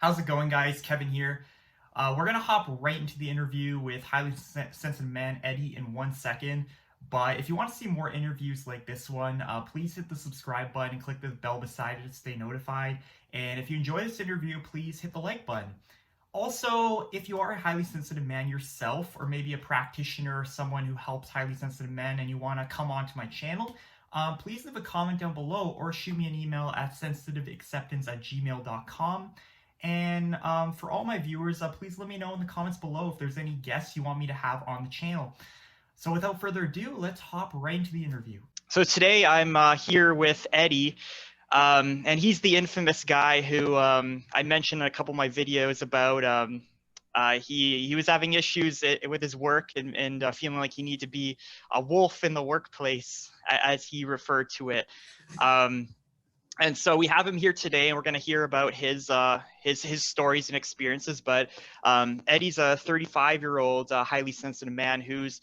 How's it going, guys? Kevin here. We're gonna hop right into the interview with highly sensitive man Eddie in 1 second. But if you want to see more interviews like this one, please hit the subscribe button and click the bell beside it to stay notified. And if you enjoy this interview, please hit the like button. Also, if you are a highly sensitive man yourself, or maybe a practitioner or someone who helps highly sensitive men, and you want to come onto my channel, please leave a comment down below or shoot me an email at sensitiveacceptance@gmail.com. And for all my viewers, please let me know in the comments below if there's any guests you want me to have on the channel. So without further ado, let's hop right into the interview. So today I'm here with Eddie, and he's the infamous guy who I mentioned in a couple of my videos about. He was having issues with his work and feeling like he needed to be a wolf in the workplace, as he referred to it. And so we have him here today, and we're going to hear about his stories and experiences. But Eddie's a 35-year-old highly sensitive man who's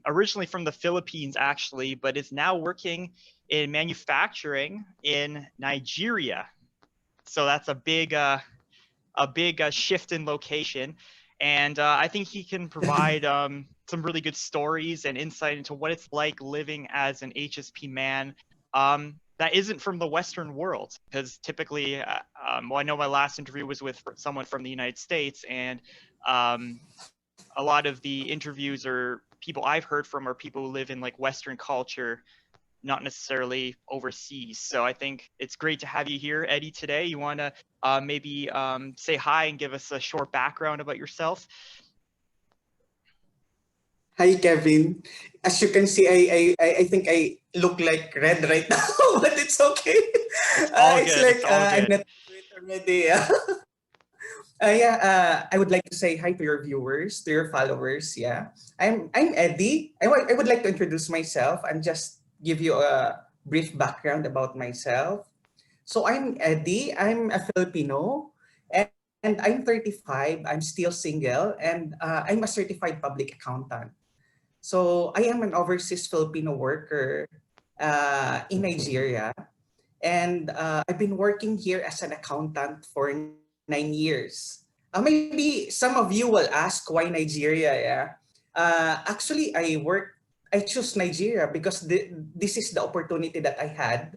originally from the Philippines, actually, but is now working in manufacturing in Nigeria. So that's a big shift in location. And I think he can provide some really good stories and insight into what it's like living as an HSP man that isn't from the Western world. Because typically, well, I know my last interview was with someone from the United States, and a lot of the interviews or people I've heard from are people who live in like Western culture, not necessarily overseas. So I think it's great to have you here, Eddie, today. You want to maybe say hi and give us a short background about yourself? Hi, Kevin. As you can see, I think I look like red right now, but it's okay. All It's good. like It's all I'm good. not into it already. I would like to say hi to your viewers, to your followers. Yeah, I'm Eddie. I would like to introduce myself and just give you a brief background about myself. So I'm Eddie. I'm a Filipino, and I'm 35. I'm still single, and I'm a certified public accountant. So I am an overseas Filipino worker in Nigeria, and I've been working here as an accountant for 9 years. Maybe some of you will ask why Nigeria. Yeah, actually, I chose Nigeria because this is the opportunity that I had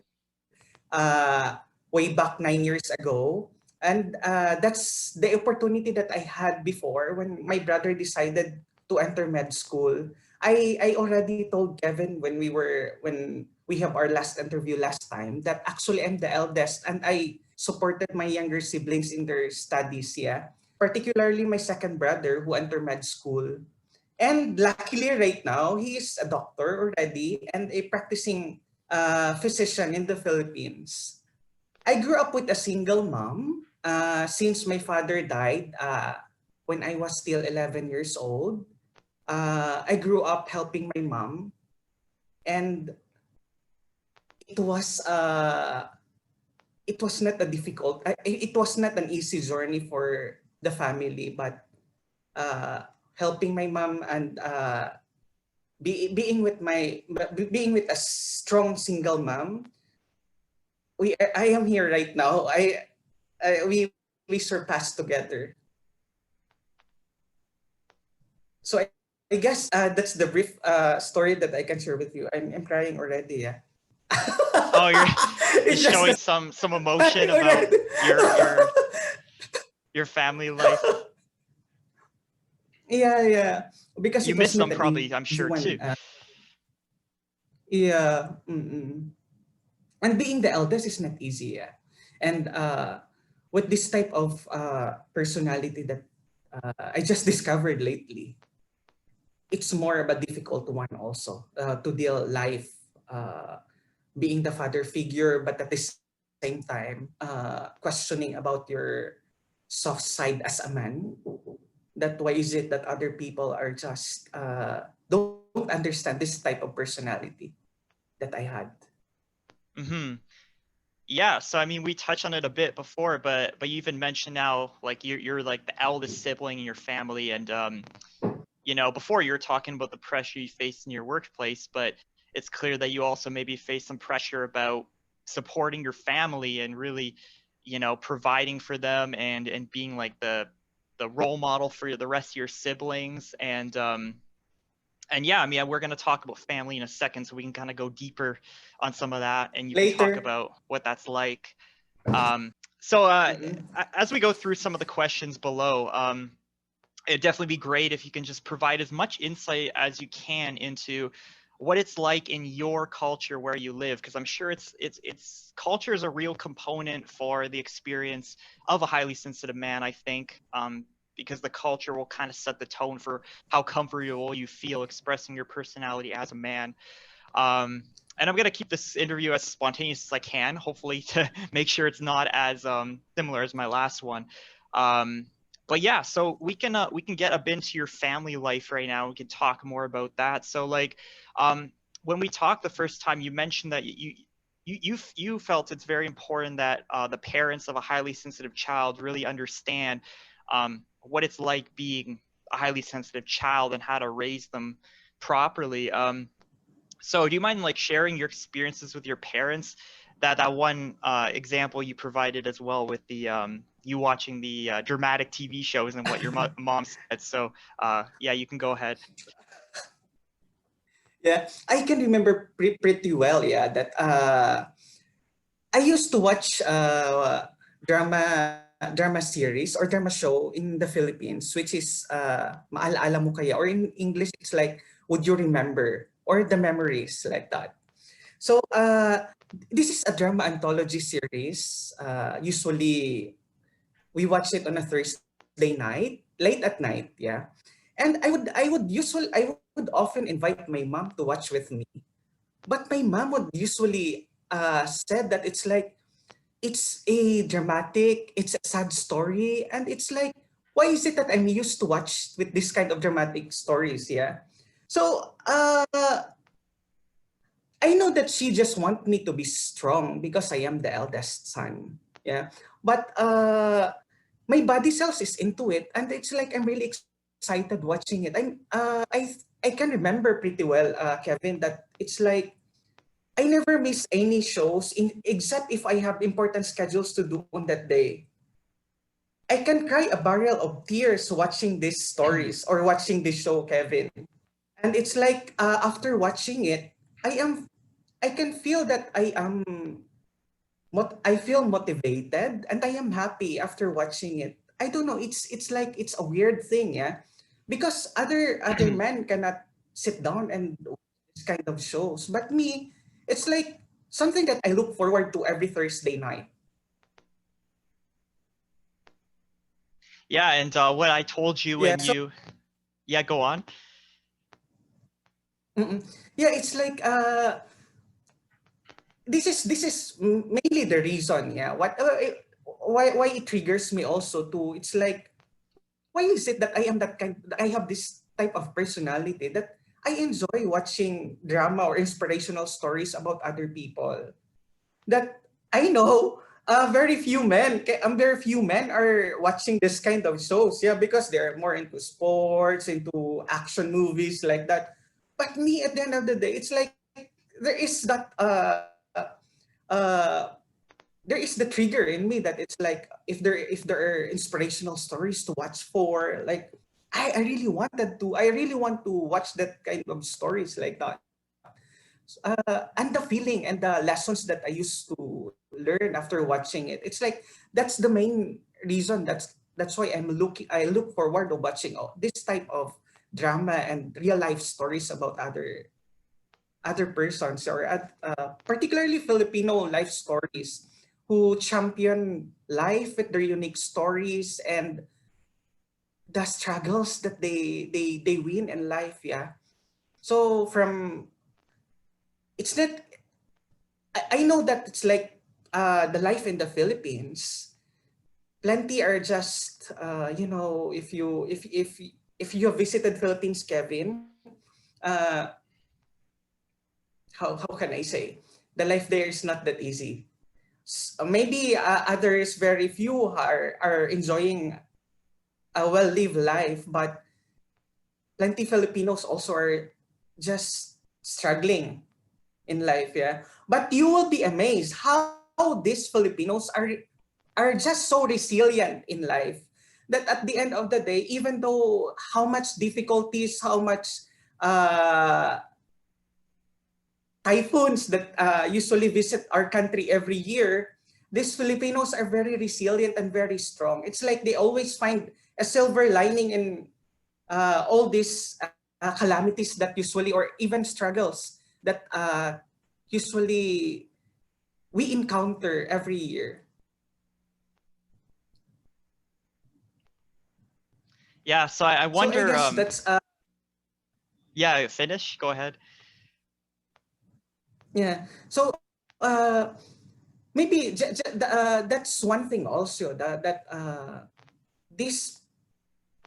way back 9 years ago. And that's the opportunity that I had before when my brother decided to enter med school. I already told Kevin when we have our last interview last time that actually I'm the eldest and I supported my younger siblings in their studies, yeah. Particularly my second brother who entered med school. And luckily right now, he is a doctor already and a practicing physician in the Philippines. I grew up with a single mom since my father died when I was still 11 years old. I grew up helping my mom, and it was uh, it was not a difficult. It was not an easy journey for the family, but helping my mom and being with a strong single mom. I am here right now. We surpassed together. So I guess that's the brief story that I can share with you. I'm crying already. Yeah. Oh, you're It's just showing that some I'm emotion crying about already. your family life. Yeah. Because You it was miss not them an probably, I'm easy sure too. one. Yeah. Mm-mm. And being the eldest is not easy. Yeah. And with this type of personality that I just discovered lately, it's more of a difficult one also to deal life being the father figure, but at the same time questioning about your soft side as a man. That why is it that other people are just don't understand this type of personality that I had. Hmm. Yeah, so I mean, we touched on it a bit before, but you even mentioned now, like you're like the eldest sibling in your family, and before you were talking about the pressure you face in your workplace, but it's clear that you also maybe face some pressure about supporting your family and really, you know, providing for them and being like the role model for the rest of your siblings. And yeah, I mean, we're going to talk about family in a second, so we can kind of go deeper on some of that, and you can talk Later. about what that's like. So Mhm. as we go through some of the questions below, it'd definitely be great if you can just provide as much insight as you can into what it's like in your culture where you live, because I'm sure it's culture is a real component for the experience of a highly sensitive man, I think, because the culture will kind of set the tone for how comfortable you feel expressing your personality as a man. And I'm going to keep this interview as spontaneous as I can, hopefully, to make sure it's not as similar as my last one. But yeah, so we can get a bit into your family life right now. We can talk more about that. So like, when we talked the first time, you mentioned that you felt it's very important that the parents of a highly sensitive child really understand what it's like being a highly sensitive child and how to raise them properly. So do you mind like sharing your experiences with your parents? That one example you provided as well with the you watching the dramatic TV shows and what your mom said. So yeah, you can go ahead. Yeah, I can remember pretty well. Yeah, that I used to watch drama series or drama show in the Philippines, which is Maalaala Mo Kaya, or in English it's like Would You Remember, or The Memories, like that. So this is a drama anthology series. Usually we watch it on a Thursday night, late at night, yeah. And I would often invite my mom to watch with me. But my mom would usually said that it's a dramatic, it's a sad story, and it's like, why is it that I'm used to watch with this kind of dramatic stories? Yeah. So I know that she just want me to be strong because I am the eldest son. Yeah. But my body cells is into it, and it's like I'm really excited watching it. I can remember pretty well, Kevin, that it's like I never miss any shows except if I have important schedules to do on that day. I can cry a barrel of tears watching these stories or watching this show, Kevin. And it's like after watching it, I am I can feel that I feel motivated and I am happy after watching it. I don't know. It's like it's a weird thing, yeah, because other men cannot sit down and watch this kind of shows, but me, it's like something that I look forward to every Thursday night. Yeah, and what I told you Yeah. when So you yeah, go on. mm-mm. Yeah, it's like this is mainly the reason. Yeah, why it triggers me also to. It's like, why is it that I am that kind? I have this type of personality that I enjoy watching drama or inspirational stories about other people. That I know very few men are watching this kind of shows. Yeah, because they're more into sports, into action movies like that. But me, at the end of the day, it's like there is that uh there is the trigger in me that it's like if there are inspirational stories to watch for, like I really wanted to I really want to watch that kind of stories like that. And the feeling and the lessons that I used to learn after watching it, it's like that's the main reason. That's why I look forward to watching this type of drama and real life stories about other persons, or particularly Filipino life stories, who champion life with their unique stories and the struggles that they win in life. Yeah. So from it's not I know that it's like the life in the Philippines. Plenty are just if you have visited Philippines, Kevin, uh, how can I say, the life there is not that easy. Maybe others, very few are enjoying a well lived life, but plenty Filipinos also are just struggling in life. Yeah, but you will be amazed how these Filipinos are just so resilient in life that at the end of the day, even though how much difficulties, how much uh, typhoons that usually visit our country every year, these Filipinos are very resilient and very strong. It's like they always find a silver lining in all these calamities that usually, or even struggles that usually we encounter every year. Yeah, so I So I wonder. guess that's Yeah, finish. Go ahead. yeah. So maybe that's one thing also that this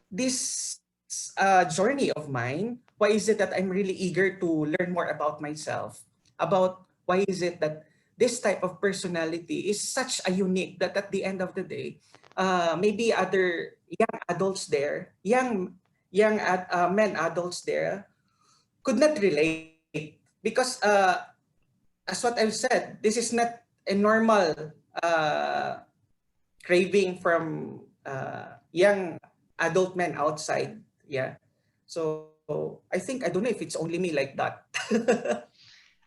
this journey of mine, why is it that I'm really eager to learn more about myself? About why is it that this type of personality is such a unique that at the end of the day, maybe other young adults there, men adults there could not relate because as what I've said, this is not a normal uh, craving from young adult men outside. Yeah. So I think, I don't know if it's only me like that.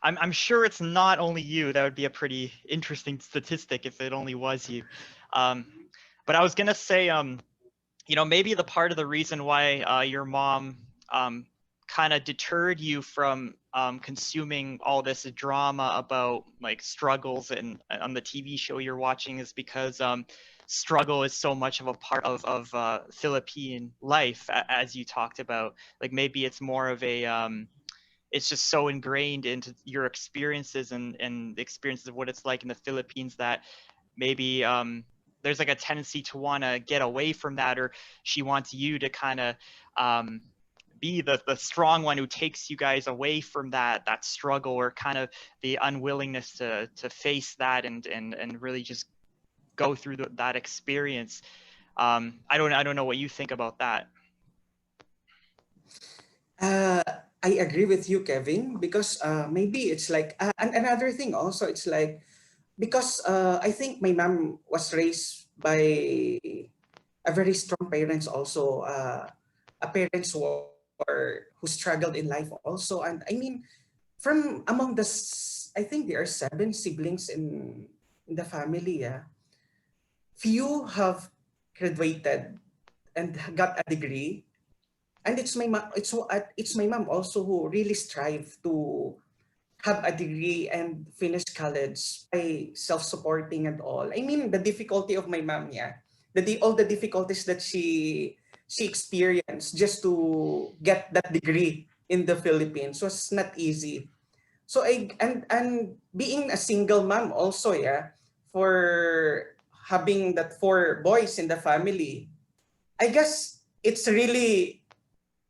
I'm sure it's not only you. That would be a pretty interesting statistic if it only was you. Um, but I was gonna say, maybe the part of the reason why your mom kind of deterred you from consuming all this drama about like struggles and on the TV show you're watching is because struggle is so much of a part of Philippine life, as you talked about. Like maybe it's more of a it's just so ingrained into your experiences and the experiences of what it's like in the Philippines that maybe there's like a tendency to want to get away from that, or she wants you to kind of be the strong one who takes you guys away from that struggle, or kind of the unwillingness to face that and really just go through that experience. I don't know what you think about that. uh, I agree with you, Kevin, because maybe it's like, and another thing also, it's like, because I think my mom was raised by a very strong parents also, a parents who struggled in life also. And I mean, from among I think there are 7 siblings in the family. Yeah, few have graduated and got a degree, and it's my mom. It's my mom also who really strive to have a degree and finish college by self-supporting and all. I mean, the difficulty of my mom, yeah, all the difficulties that she experienced just to get that degree in the Philippines was not easy. So and being a single mom also, yeah, for having that 4 boys in the family, I guess it's really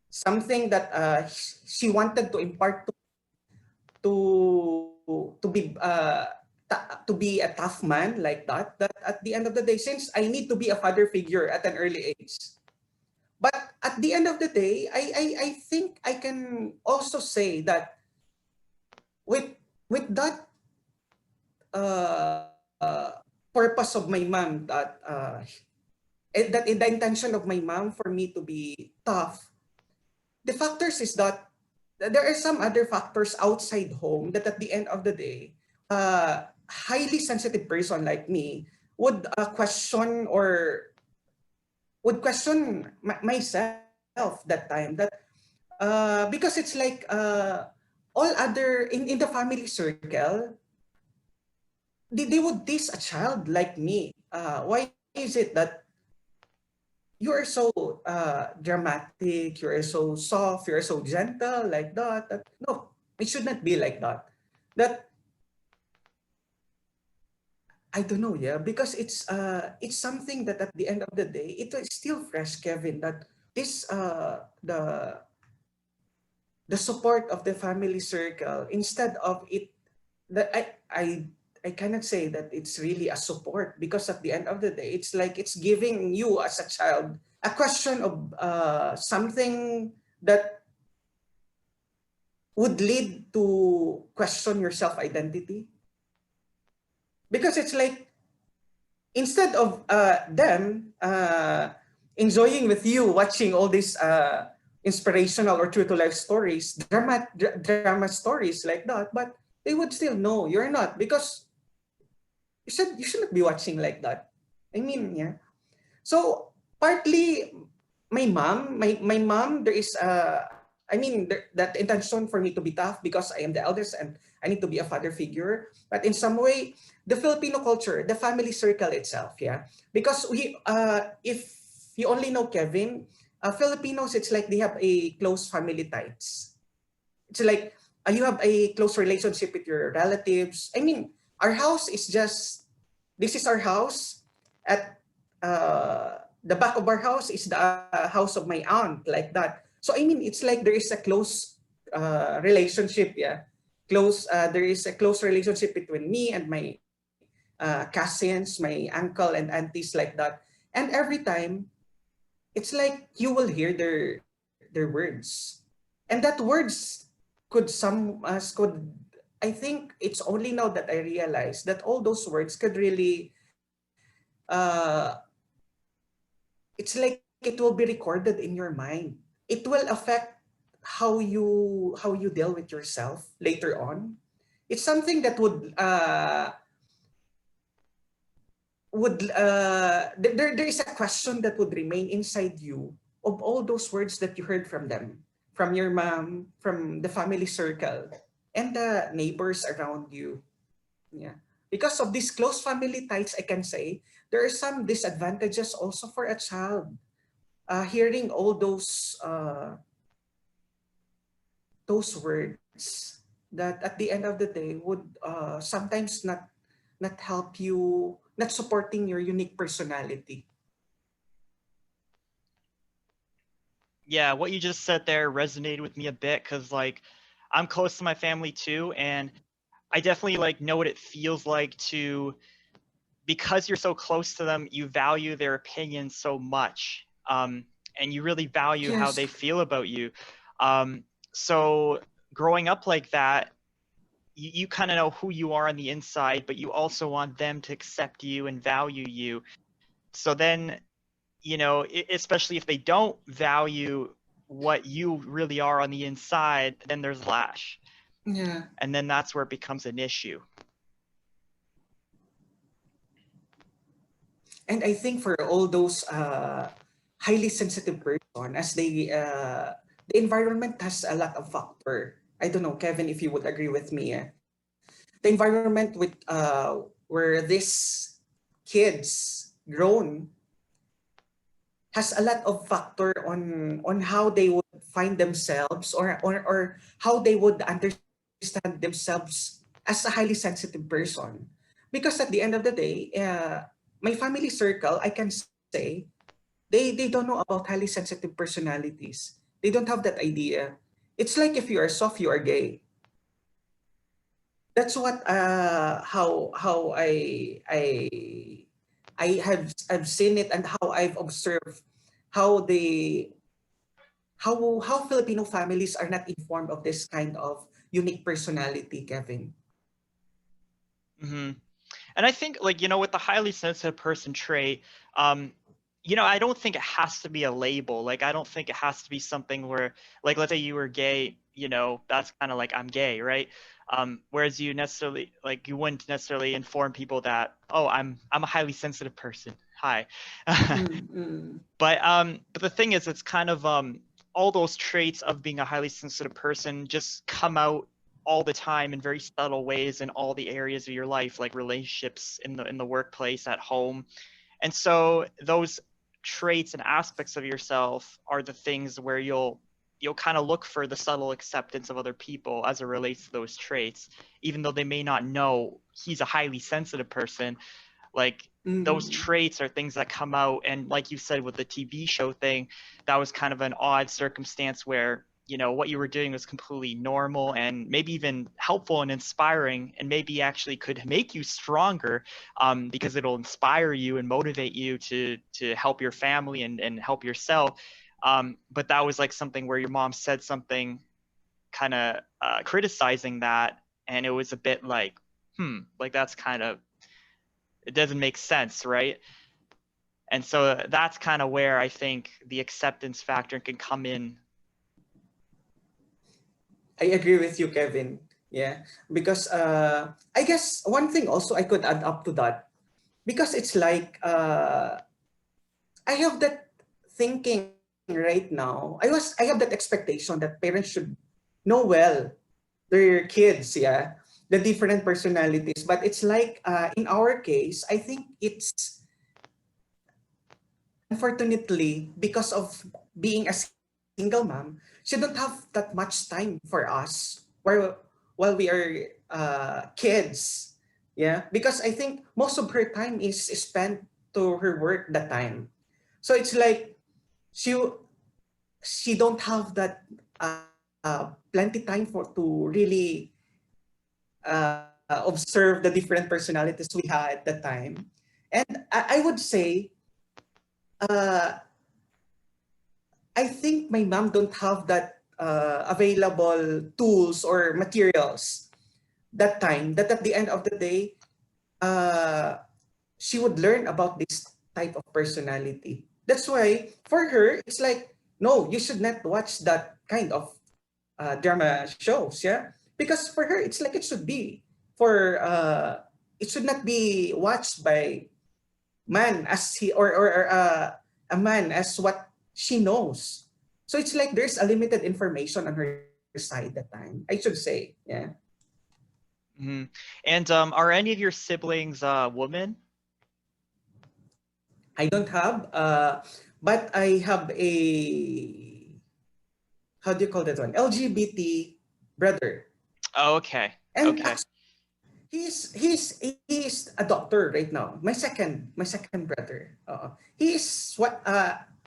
something that she wanted to impart to be to be a tough man like that. That at the end of the day, since I need to be a father figure at an early age, but at the end of the day, I think I can also say that with that uh, uh, purpose of my mom, that the intention of my mom for me to be tough, the factors is that there are some other factors outside home that at the end of the day, highly sensitive person like me would question, or would question myself that time, that because it's like all other in the family circle, they would tease a child like me. Why is it that you are so dramatic, you are so soft, you are so gentle like that? That no, it should not be like that. That I don't know, yeah, because it's something that at the end of the day, it is still fresh, Kevin. That this the support of the family circle, instead of it, that I cannot say that it's really a support, because at the end of the day, it's like it's giving you as a child a question of something that would lead to question your self identity, because it's like instead of them enjoying with you watching all these inspirational or true to life stories, drama stories like that, but they would still know you're not, because you shouldn't be watching like that. I mean, yeah. So partly my mom, there is I mean that intention for me to be tough because I am the eldest and I need to be a father figure. But in some way, the Filipino culture, the family circle itself, yeah. Because we if you only know Kevin, Filipinos, it's like they have a close family ties. It's like you have a close relationship with your relatives. I mean, our house is just, this is our house. At the back of our house is the house of my aunt, like that. So I mean, it's like there is a close relationship, yeah. There is a close relationship between me and my cousins, my uncle and aunties, like that. And every time, it's like you will hear their words, and that words could, I think it's only now that I realize that all those words could really uh it's like it will be recorded in your mind. It will affect how you deal with yourself later on. It's something that there is a question that would remain inside you of all those words that you heard from them, from your mom, from the family circle, and the neighbors around you. Yeah. Because of these close family ties, I can say there are some disadvantages also for a child. Hearing all those words that at the end of the day would sometimes not help you, not supporting your unique personality. Yeah, what you just said there resonated with me a bit because like I'm close to my family too, and I definitely like know what it feels like to, because you're so close to them, you value their opinion so much, and you really value how Yes. they feel about you. So growing up like that, you kind of know who you are on the inside, but you also want them to accept you and value you. So then, especially if they don't value what you really are on the inside, then there's lash. Yeah. And then that's where it becomes an issue. And I think for all those highly sensitive person, as the environment has a lot of factor. I don't know, Kevin, if you would agree with me. The environment with where these kids grown has a lot of factor on how they would find themselves, or how they would understand themselves as a highly sensitive person. Because at the end of the day, my family circle, I can say, they don't know about highly sensitive personalities. They don't have that idea. It's like if you are soft, you are gay. That's what how I've seen it, and how I've observed how they how Filipino families are not informed of this kind of unique personality, Kevin. Hmm. And I think, like, with the highly sensitive person trait, um, I don't think it has to be a label. Like, I don't think it has to be something where, like, let's say you were gay, that's kind of like I'm gay, right? Whereas you wouldn't necessarily inform people that, oh, I'm a highly sensitive person. Hi. Mm-mm. But the thing is, it's kind of all those traits of being a highly sensitive person just come out all the time in very subtle ways in all the areas of your life, like relationships, in the workplace, at home. And so those traits and aspects of yourself are the things where you'll kind of look for the subtle acceptance of other people as it relates to those traits, even though they may not know he's a highly sensitive person. Like, those Mm. traits are things that come out, and like you said with the TV show thing, that was kind of an odd circumstance where what you were doing was completely normal and maybe even helpful and inspiring, and maybe actually could make you stronger, because it'll inspire you and motivate you to help your family and help yourself. But that was like something where your mom said something kind of criticizing that, and it was a bit like, like that's kind of it doesn't make sense, right? And so that's kind of where I think the acceptance factor can come in. I agree with you, Kevin. Yeah, because I guess one thing also I could add up to that, because it's like I have that thinking right now. I have that expectation that parents should know well their kids, yeah, the different personalities. But it's like in our case, I think it's unfortunately because of being a single mom, she don't have that much time for us while we are kids. Yeah, because I think most of her time is spent to her work that time. So it's like she she don't have that plenty time for to really observe the different personalities we had at the time. And I would say uh, I think my mom don't have that available tools or materials that time, that at the end of the day uh, she would learn about this type of personality. That's why for her it's like, no, you should not watch that kind of drama shows, yeah, because for her it's like it should be for it should not be watched by man as he or a man as what she knows. So it's like there's a limited information on her side that time, I should say. Yeah. Mm-hmm. And are any of your siblings women? I don't have but I have a, how do you call that one, LGBT brother. Oh, okay. And Okay. he's a doctor right now. My second brother. He is what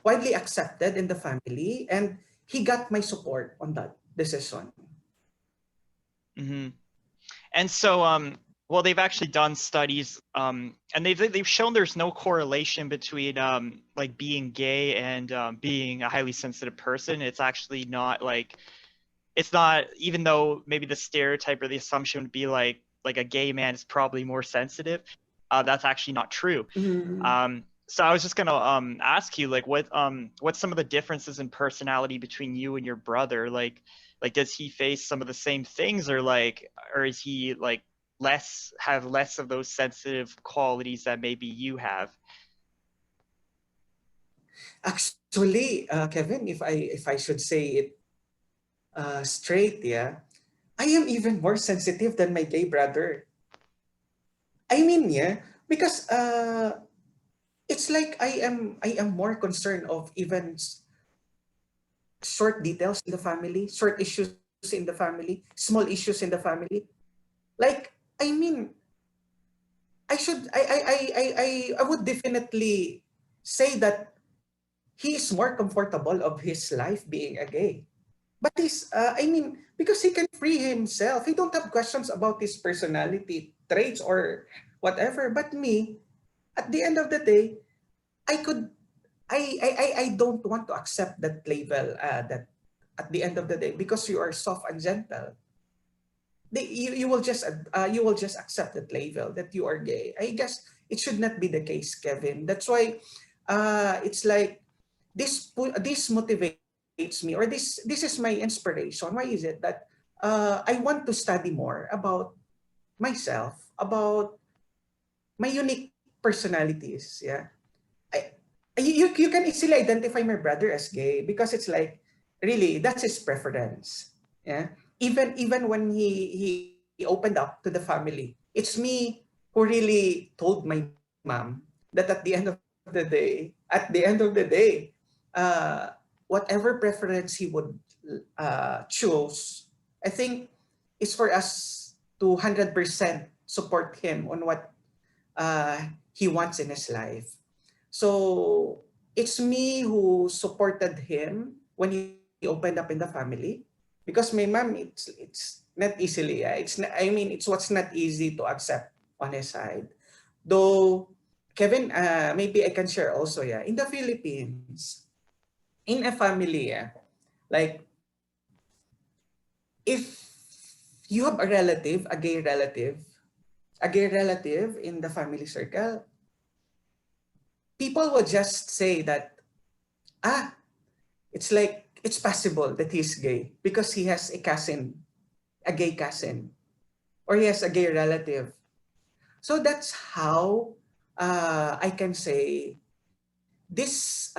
widely accepted in the family, and he got my support on that decision. Mm-hmm. And so, well, they've actually done studies, and they've shown there's no correlation between like being gay and being a highly sensitive person. It's actually not like, it's not, even though maybe the stereotype or the assumption would be like a gay man is probably more sensitive. That's actually not true. Mhm. So I was just gonna ask you, like, what's some of the differences in personality between you and your brother? Like does he face some of the same things, or is he like have less of those sensitive qualities that maybe you have? Actually, Kevin, if I should say it straight, yeah, I am even more sensitive than my gay brother. I mean, yeah, because it's like I am more concerned of even short details in the family, short issues in the family, small issues in the family. Like, I mean, I would definitely say that he is more comfortable of his life being a gay. But I mean, because he can free himself. He don't have questions about his personality traits or whatever. But me, at the end of the day, I could I don't want to accept that label that at the end of the day, because you are soft and gentle, you will just accept that label that you are gay. I guess it should not be the case, Kevin. That's why it's like this motivates me, or this is my inspiration. Why is it that I want to study more about myself, about my unique personalities? Yeah. I, you can easily identify my brother as gay because it's like, really, that's his preference. Yeah. Even when he opened up to the family, it's me who really told my mom that at the end of the day, uh, whatever preference he would choose, I think is for us to 100% support him on what he wants in his life. So it's me who supported him when he opened up in the family, because my mom, it's not easily. It's not, I mean, it's what's not easy to accept on his side. Though, Kevin, maybe I can share also. Yeah, in the Philippines, in a family, yeah, like if you have a relative, a gay relative, a gay relative in the family circle, people would just say that, ah, it's like, it's possible that he's gay because he has a cousin, a gay cousin, or he has a gay relative. So that's how I can say this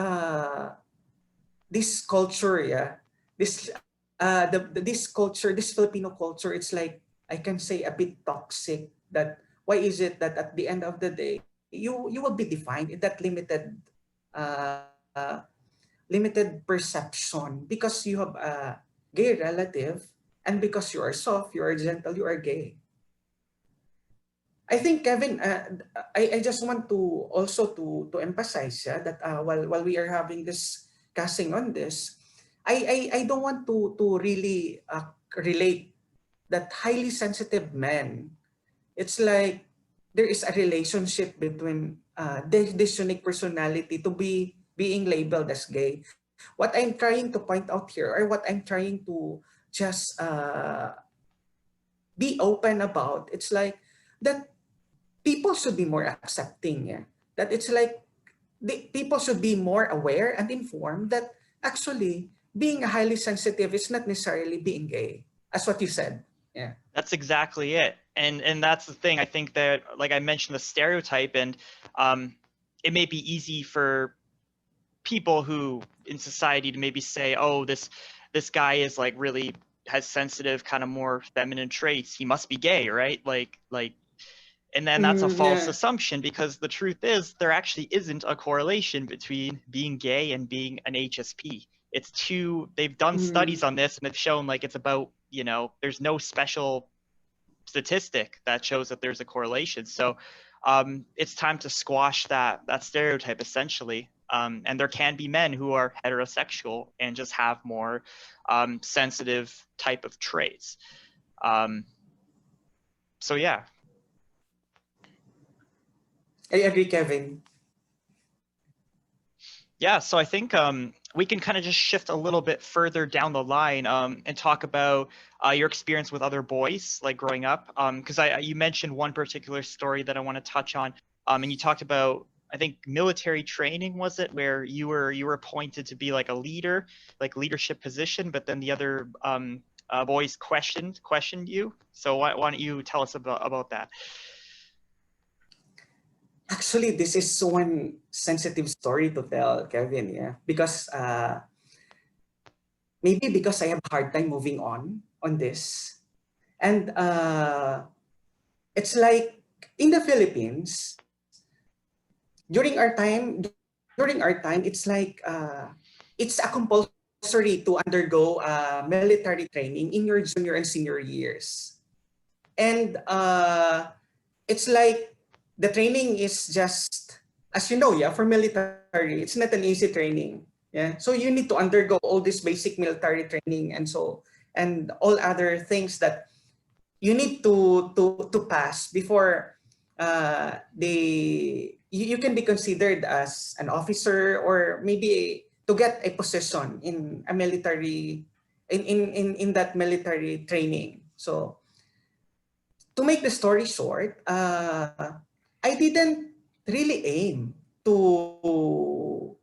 this culture, yeah, this this culture, this Filipino culture, it's like I can say a bit toxic. That why is it that at the end of the day you will be defined in that uh, limited perception because you have a gay relative, and because you are soft, you are gentle, you are gay. I think, Kevin, I just want to also to emphasize, yeah, that while we are having this casting on this, I don't want to really relate that highly sensitive men. It's like there is a relationship between this unique personality to be being labeled as gay. What I'm trying to point out here, or what I'm trying to just be open about, it's like that people should be more accepting. Yeah? That it's like people should be more aware and informed that actually being highly sensitive is not necessarily being gay, as what you said. Yeah. That's exactly it. And that's the thing. I think that, like I mentioned, the stereotype, and it may be easy for people who in society to maybe say, oh, this guy is like really has sensitive, kind of more feminine traits. He must be gay, right? Like and then that's a false Yeah. assumption, because the truth is there actually isn't a correlation between being gay and being an HSP. It's two, they've done studies on this and it's shown like it's about, you know, there's no special statistic that shows that there's a correlation. So it's time to squash that stereotype essentially. And there can be men who are heterosexual and just have more sensitive type of traits. So yeah. I agree, Kevin. Yeah, so I think we can kind of just shift a little bit further down the line and talk about your experience with other boys, like growing up. Because you mentioned one particular story that I want to touch on, and you talked about, I think, military training, was it, where you were appointed to be like a leader, like leadership position, but then the other boys questioned you. So why don't you tell us about that? Actually, this is one sensitive story to tell, Kevin. Yeah, because maybe because I have a hard time moving on this, and it's like in the Philippines during our time, it's like it's a compulsory to undergo military training in your junior and senior years, and it's like the training is just, as you know, yeah, for military, it's not an easy training. Yeah. So you need to undergo all this basic military training and all other things that you need to pass before you can be considered as an officer, or maybe to get a position in a military in that military training. So to make the story short, I didn't really aim to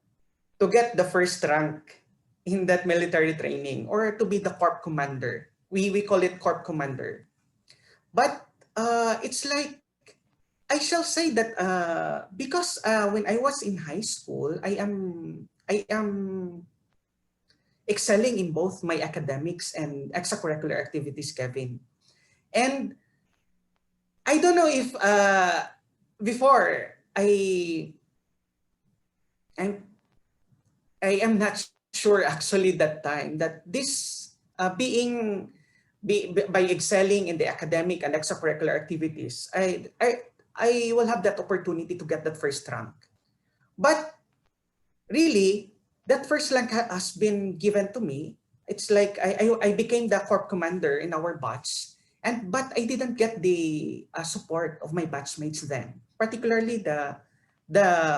get the first rank in that military training, or to be the corp commander. We call it corp commander. But it's like, I shall say that because when I was in high school, I am excelling in both my academics and extracurricular activities, Kevin. And I don't know if before I'm I am not sure actually that time that this by excelling in the academic and extracurricular activities, I will have that opportunity to get that first rank. But really, that first rank has been given to me. It's like I became the corp commander in our batch, but I didn't get the support of my batchmates then, particularly the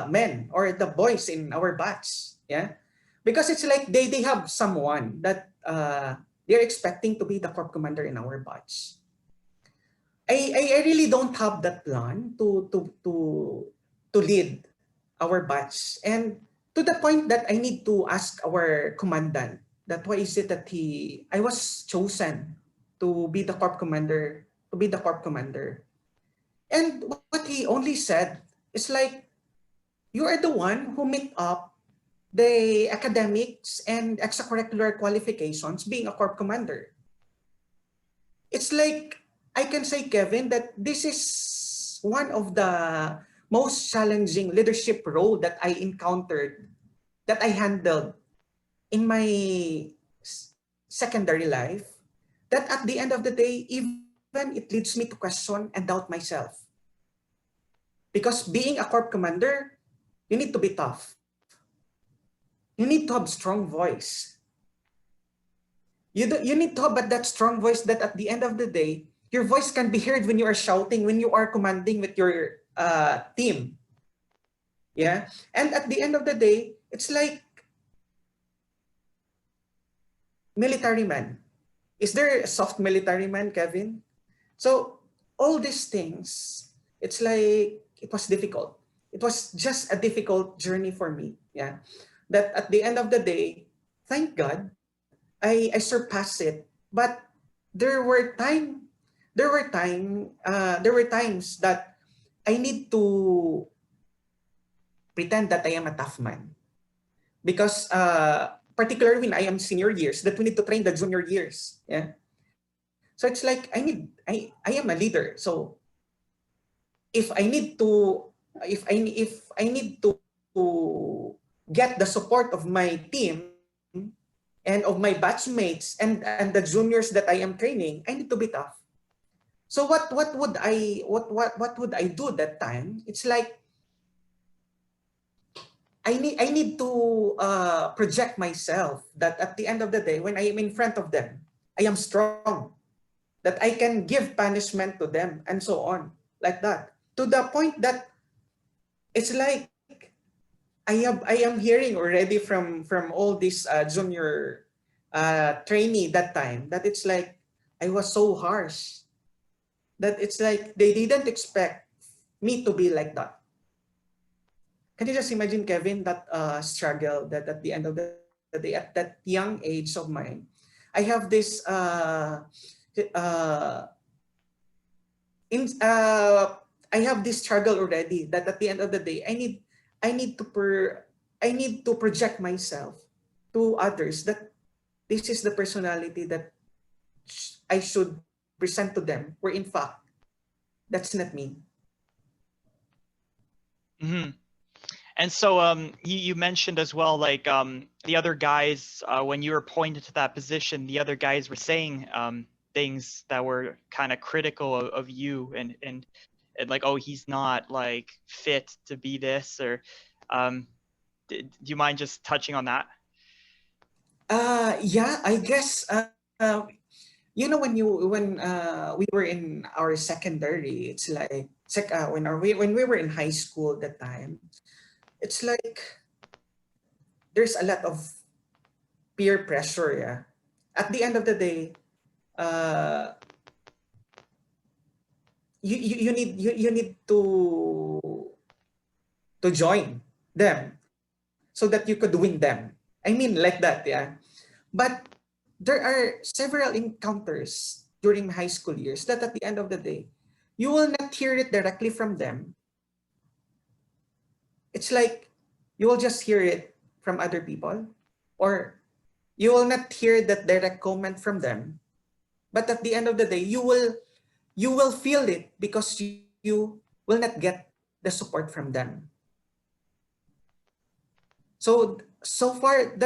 men or the boys in our batch. Yeah, because it's like they have someone that they're expecting to be the corp commander in our batch. I really don't have that plan to lead our batch, and to the point that I need to ask our commandant that why is it that I was chosen to be the corp commander, and what he only said is like, you are the one who meet up the academics and extracurricular qualifications being a corp commander. It's like, I can say, Kevin, that this is one of the most challenging leadership role that I encountered, that I handled in my secondary life, that at the end of the day, even it leads me to question and doubt myself. Because being a corp commander, you need to be tough. You need to have strong voice. You need to have that strong voice that at the end of the day, your voice can be heard when you are shouting, when you are commanding with your team. Yeah. And at the end of the day, it's like military man. Is there a soft military man, Kevin? So all these things, it's like it was difficult. It was just a difficult journey for me. Yeah. That at the end of the day, thank God, I surpassed it. But there were times that I need to pretend that I am a tough man, because particularly when I am senior years, that we need to train the junior years. Yeah. So it's like I am a leader. So if I need to if I need to get the support of my team and of my batchmates and the juniors that I am training, I need to be tough. So what would I do that time? It's like I need to project myself that at the end of the day, when I am in front of them, I am strong, that I can give punishment to them, and so on, like that. To the point that it's like I am hearing already from all these junior trainee that time, that it's like I was so harsh, that it's like they didn't expect me to be like that. Can you just imagine, Kevin, that struggle, that at the end of the day, at that young age of mine, I have this uh, I have this struggle already, that at the end of the day, I need to I need to project myself to others, that this is the personality that I should present to them, where in fact that's not me. Mm-hmm. And so you mentioned as well, like the other guys, when you were appointed to that position, the other guys were saying things that were kind of critical of you and like, oh, he's not like fit to be this, or do you mind just touching on that? Yeah, I guess you know, when we were in our secondary, it's like when we were in high school that time, it's like there's a lot of peer pressure. Yeah, at the end of the day, uh, you need to join them so that you could win them. I mean, like that. Yeah, but there are several encounters during high school years that at the end of the day, you will not hear it directly from them. It's like you will just hear it from other people, or you will not hear that direct comment from them. But at the end of the day, you will feel it, because you will not get the support from them. So far,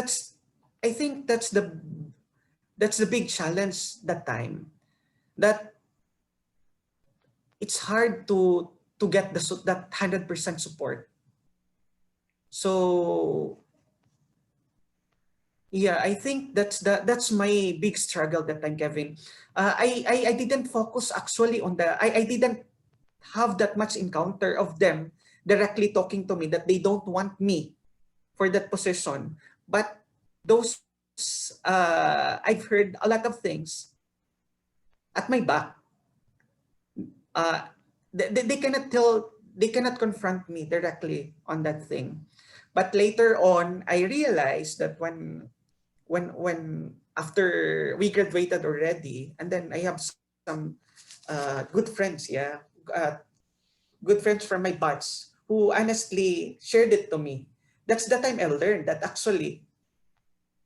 I think that's the big challenge that time, that it's hard to get that 100% support. So yeah, I think that's my big struggle that time, Kevin. I didn't focus actually on I didn't have that much encounter of them directly talking to me that they don't want me for that position. But those I've heard a lot of things at my back, uh, they cannot confront me directly on that thing. But later on, I realized that when after we graduated already, and then I have some good friends, yeah, uh, good friends from my batch who honestly shared it to me. That's the time I learned that actually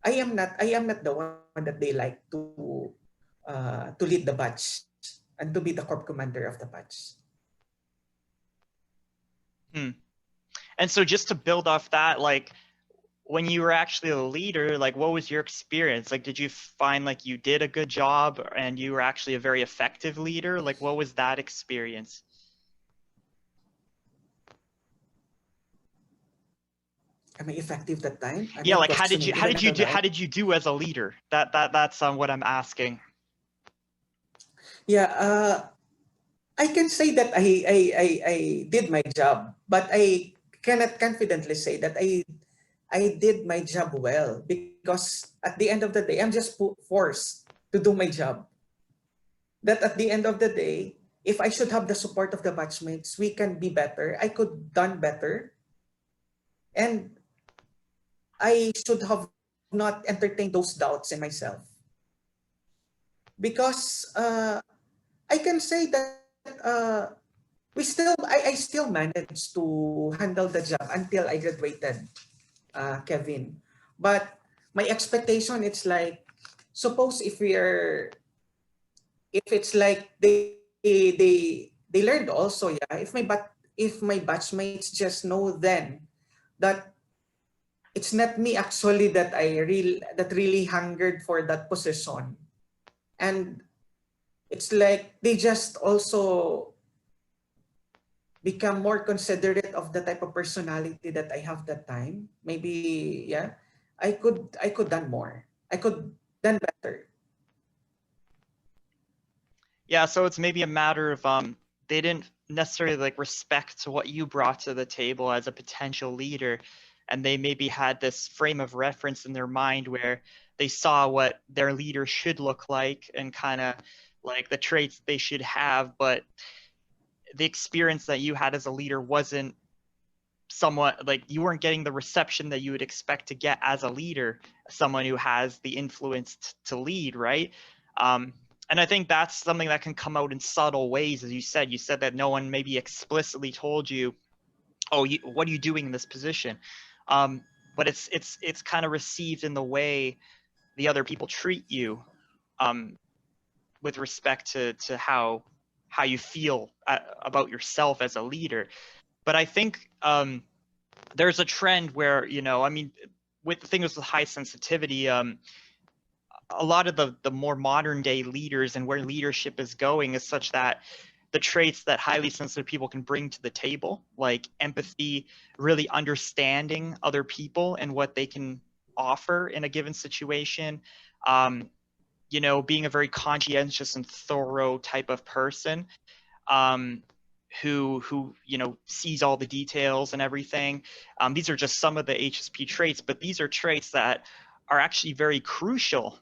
I am not the one that they like to lead the batch and to be the corp commander of the batch. Hmm. And so just to build off that, like when you were actually a leader, like what was your experience? Like, did you find like you did a good job and you were actually a very effective leader? Like, what was that experience? Am I effective that time? I Yeah, mean, like question again, how right? did you do as a leader? That's what I'm asking. Yeah, I can say that I did my job, but I cannot confidently say that I did my job well because at the end of the day, I'm just forced to do my job. That at the end of the day, if I should have the support of the batchmates, we can be better. I could done better, and I should have not entertained those doubts in myself because I can say that I still managed to handle the job until I graduated, Kevin. But my expectation, it's like, suppose if it's like they learned also, yeah. If my batchmates just know then that it's not me actually that really hungered for that position, and it's like they just also become more considerate of the type of personality that I have that time. Maybe, yeah, I could done more. I could done better. Yeah, so it's maybe a matter of they didn't necessarily like respect what you brought to the table as a potential leader, and they maybe had this frame of reference in their mind where they saw what their leader should look like and kind of like the traits they should have, but the experience that you had as a leader wasn't somewhat like you weren't getting the reception that you would expect to get as a leader, someone who has the influence to lead, right? Um, and I think that's something that can come out in subtle ways, as you said. You said that no one maybe explicitly told you, "Oh, what are you doing in this position?" But it's kind of received in the way the other people treat you, um, with respect to how you feel about yourself as a leader. But I think there's a trend where I mean, with the things with high sensitivity, a lot of the more modern day leaders and where leadership is going is such that the traits that highly sensitive people can bring to the table, like empathy, really understanding other people and what they can offer in a given situation, um, being a very conscientious and thorough type of person, um, who sees all the details and everything. These are just some of the HSP traits, but these are traits that are actually very crucial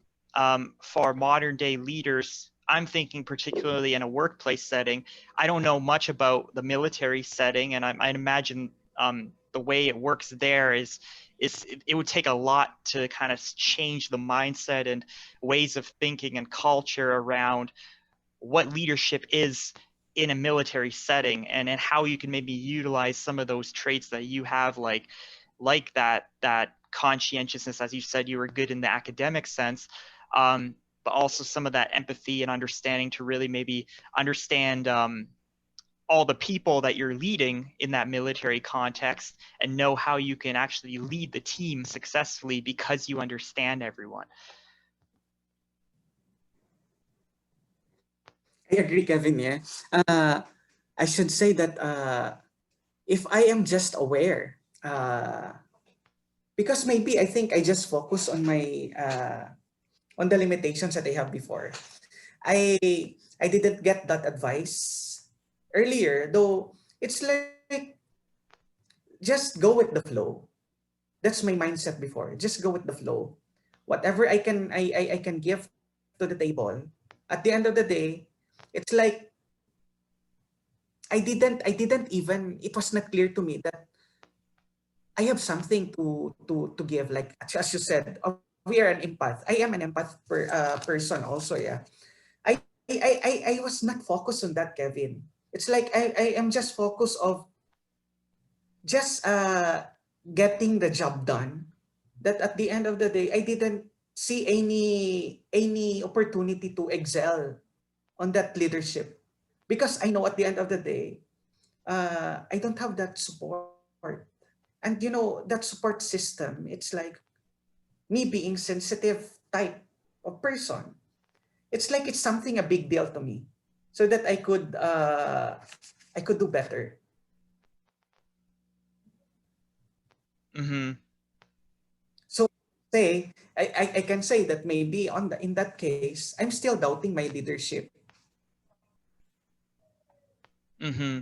for modern day leaders. I'm thinking particularly in a workplace setting. I don't know much about the military setting, and I imagine the way it works there is it would take a lot to kind of change the mindset and ways of thinking and culture around what leadership is in a military setting, and how you can maybe utilize some of those traits that you have, like that conscientiousness. As you said, you were good in the academic sense, but also some of that empathy and understanding to really maybe understand all the people that you're leading in that military context and know how you can actually lead the team successfully because you understand everyone. I agree, Kevin. Yeah. Uh, I should say that if I am just aware, because maybe I think I just focus on the limitations that I have before. I I didn't get that advice earlier, though. It's like just go with the flow. That's my mindset before. Just go with the flow. Whatever I can give to the table. At the end of the day, it's like I didn't even, it was not clear to me that I have something to give. Like as you said, we are an empath. I am an person also. Yeah, I was not focused on that, Kevin. It's like I am just focused of just getting the job done. That at the end of the day, I didn't see any opportunity to excel on that leadership, because I know at the end of the day, I don't have that support. And that support system, it's like me being sensitive type of person. It's like it's something a big deal to me, so that I could do better. Mm-hmm. So say I can say that maybe in that case, I'm still doubting my leadership. Mm-hmm.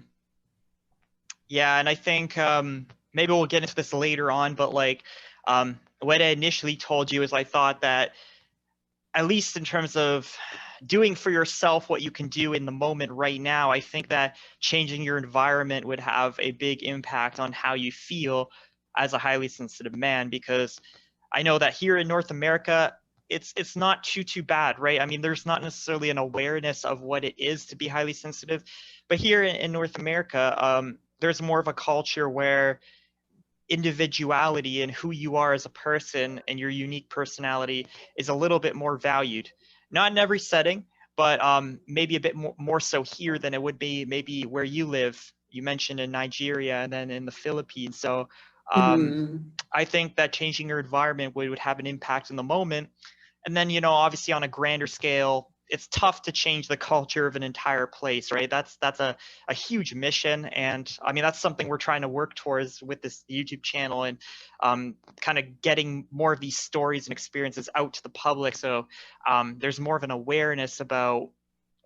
Yeah, and I think maybe we'll get into this later on, but like what I initially told you is I thought that at least in terms of doing for yourself what you can do in the moment right now, I think that changing your environment would have a big impact on how you feel as a highly sensitive man, because I know that here in North America, it's not too bad, right? I mean, there's not necessarily an awareness of what it is to be highly sensitive, but here in North America, there's more of a culture where individuality and who you are as a person and your unique personality is a little bit more valued. Not in every setting, but maybe a bit more so here than it would be maybe where you live. You mentioned in Nigeria and then in the Philippines. So um, Mm, I think that changing your environment would have an impact in the moment. And then, obviously on a grander scale, it's tough to change the culture of an entire place, right? That's a huge mission. And I mean, that's something we're trying to work towards with this YouTube channel, and kind of getting more of these stories and experiences out to the public. So there's more of an awareness about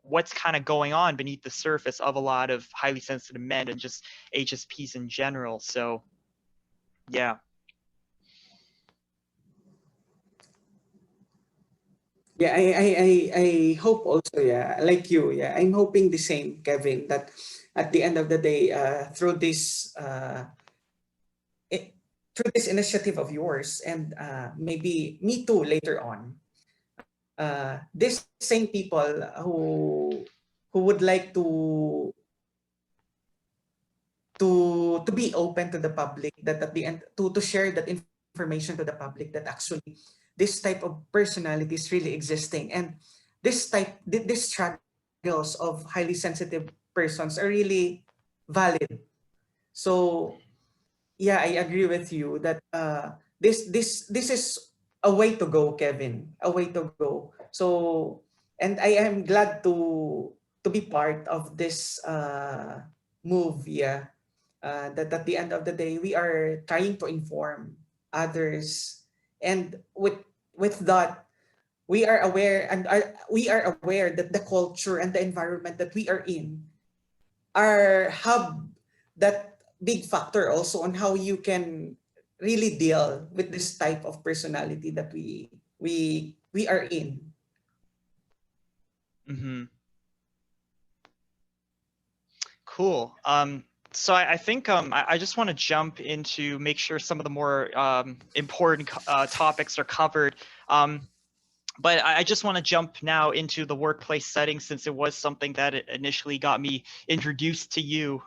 what's kind of going on beneath the surface of a lot of highly sensitive men and just HSPs in general. So yeah. yeah, I hope also, yeah, like you, yeah, I'm hoping the same, Kevin, that at the end of the day, it, through this initiative of yours, and maybe me too later on, these same people who would like to be open to the public, that at the end to share that information to the public, that actually this type of personality is really existing, and these struggles of highly sensitive persons are really valid. So yeah, I agree with you that this is a way to go, Kevin, a way to go. So, and I am glad to be part of this move. Yeah, that at the end of the day, we are trying to inform others, and with that, we are aware that the culture and the environment that we are in are have that big factor also on how you can really deal with this type of personality that we are in. Mm-hmm. Cool. So I think I just want to jump into make sure some of the more important topics are covered. But I just want to jump now into the workplace setting, since it was something that initially got me introduced to you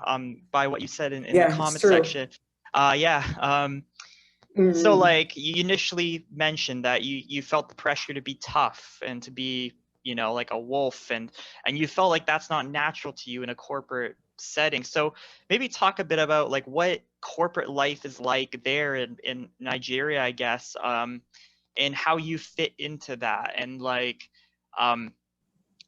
by what you said in the Yeah, it's comment true. section. Yeah. So Mm, like you initially mentioned that you felt the pressure to be tough and to be, like a wolf, and you felt like that's not natural to you in a corporate setting. So maybe talk a bit about like what corporate life is like there in Nigeria, I guess, and how you fit into that, and um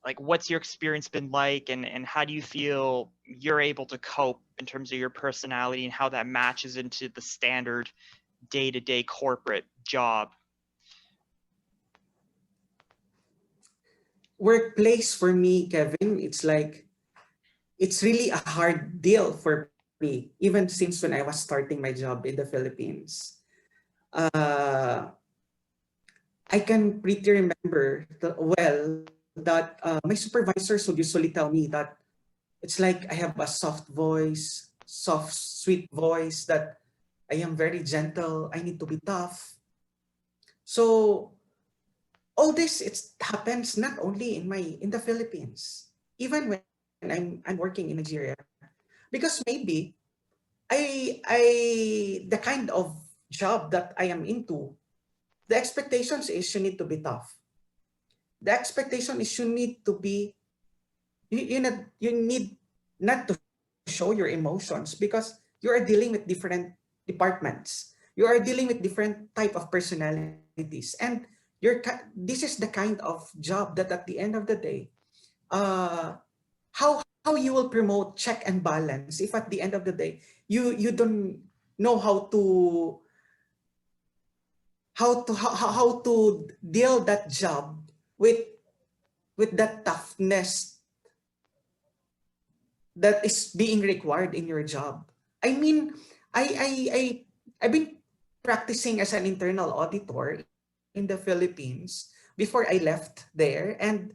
like what's your experience been like, and how do you feel you're able to cope in terms of your personality and how that matches into the standard day-to-day corporate job. workplace for me, Kevin, it's like it's really a hard deal for me, even since when I was starting my job in the Philippines. Uh, I can pretty remember well that my supervisors would usually tell me that It's like I have a soft voice, soft, sweet voice that I am very gentle. I need to be tough. So all this it happens not only in the Philippines, even when I'm working in Nigeria, because maybe the kind of job that I am into, the expectations is you need to be tough. The expectation is you need to be you need not to show your emotions because you are dealing with different departments. You are dealing with different type of personalities, and this is the kind of job that at the end of the day, uh, how you will promote check and balance if at the end of the day you don't know how to deal that job with that toughness that is being required in your job. I mean, I I've been practicing as an internal auditor in the Philippines before I left there, and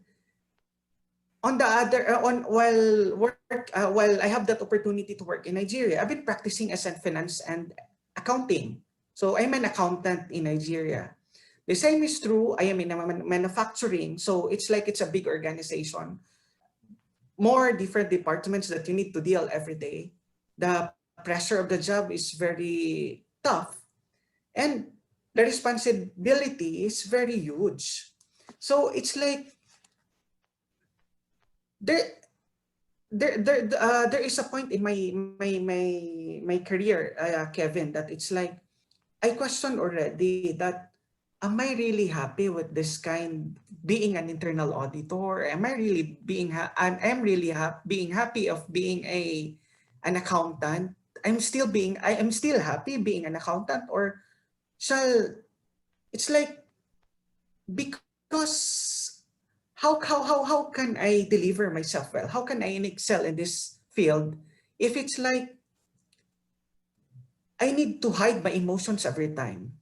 on the other while I have that opportunity to work in Nigeria, I've been practicing as a finance and accounting. So I'm an accountant in Nigeria. The same is true. I am in a manufacturing, so it's like it's a big organization, more different departments that you need to deal every day. The pressure of the job is very tough, and the responsibility is very huge. So it's like there there is a point in my career, Kevin, that it's like I questioned already that am I really happy with this kind being an internal auditor? Am I really I'm really being happy of being an accountant? I am still happy being an accountant, or shall it's like because how can I deliver myself well? How can I excel in this field if it's like I need to hide my emotions every time?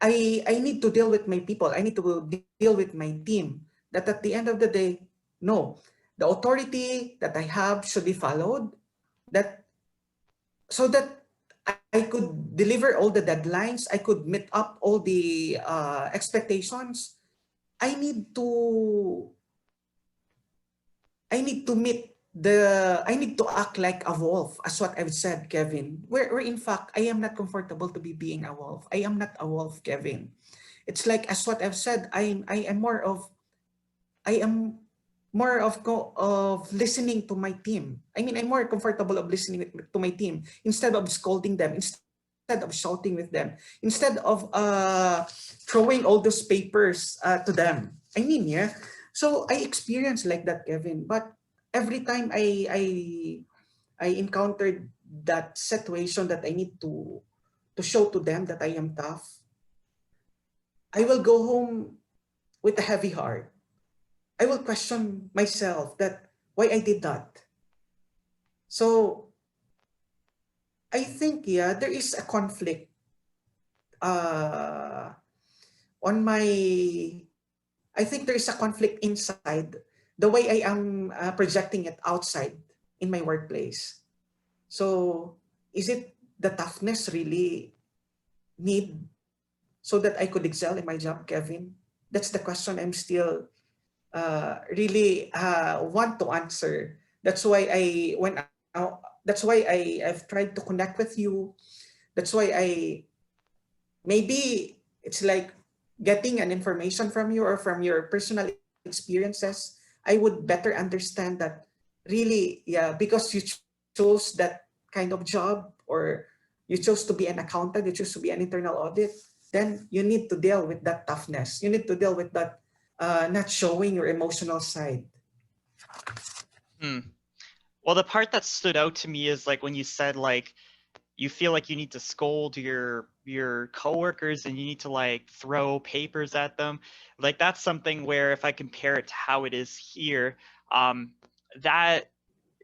I need to deal with my people. I need to deal with my team. That at the end of the day, no, the authority that I have should be followed. That so that I could deliver all the deadlines. I could meet up all the expectations. I need to I need to meet I need to act like a wolf, as what I've said, Kevin. Where in fact I am not comfortable to be being a wolf. I am not a wolf, Kevin. It's like as what I've said, I am more of I am more of listening to my team. I mean, I'm more comfortable of listening to my team instead of scolding them, instead of shouting with them, instead of throwing all those papers to them. I mean, yeah. So I experienced like that, Kevin. But every time I encountered that situation that I need to show to them that I am tough, I will go home with a heavy heart. I will question myself that why I did that. So I think, yeah, there is a conflict uh, on my. I think there is a conflict inside the way I am projecting it outside in my workplace. So is it the toughness really need so that I could excel in my job, Kevin? That's the question I'm still really want to answer. That's why that's why I've tried to connect with you. That's why maybe it's like getting an information from you or from your personal experiences. I would better understand that really, yeah, because you chose that kind of job, or you chose to be an accountant, you chose to be an internal audit, then you need to deal with that toughness. You need to deal with that not showing your emotional side. Hmm. Well, the part that stood out to me is like when you said like you feel like you need to scold your coworkers and you need to like throw papers at them. Like that's something where if I compare it to how it is here, that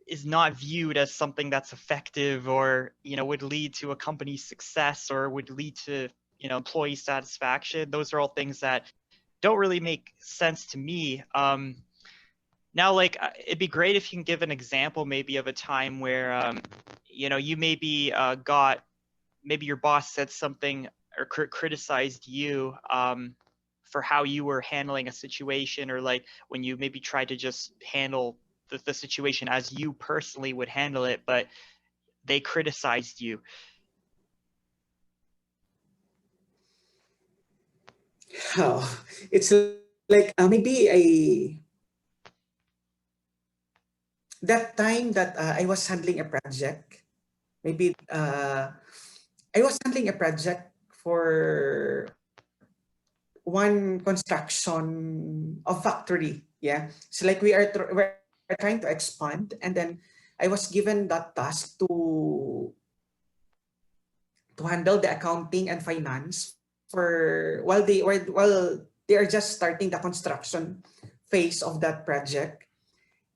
is not viewed as something that's effective or would lead to a company's success or would lead to employee satisfaction. Those are all things that don't really make sense to me. Now, like, it'd be great if you can give an example maybe of a time where, you know, you maybe maybe your boss said something or criticized you for how you were handling a situation, or like when you maybe tried to just handle the situation as you personally would handle it, but they criticized you. Oh, it's like maybe that time that I was handling a project. Maybe I was handling a project for one construction of factory. Yeah, it's like we're trying to expand, and then I was given that task to handle the accounting and finance for while they are just starting the construction phase of that project.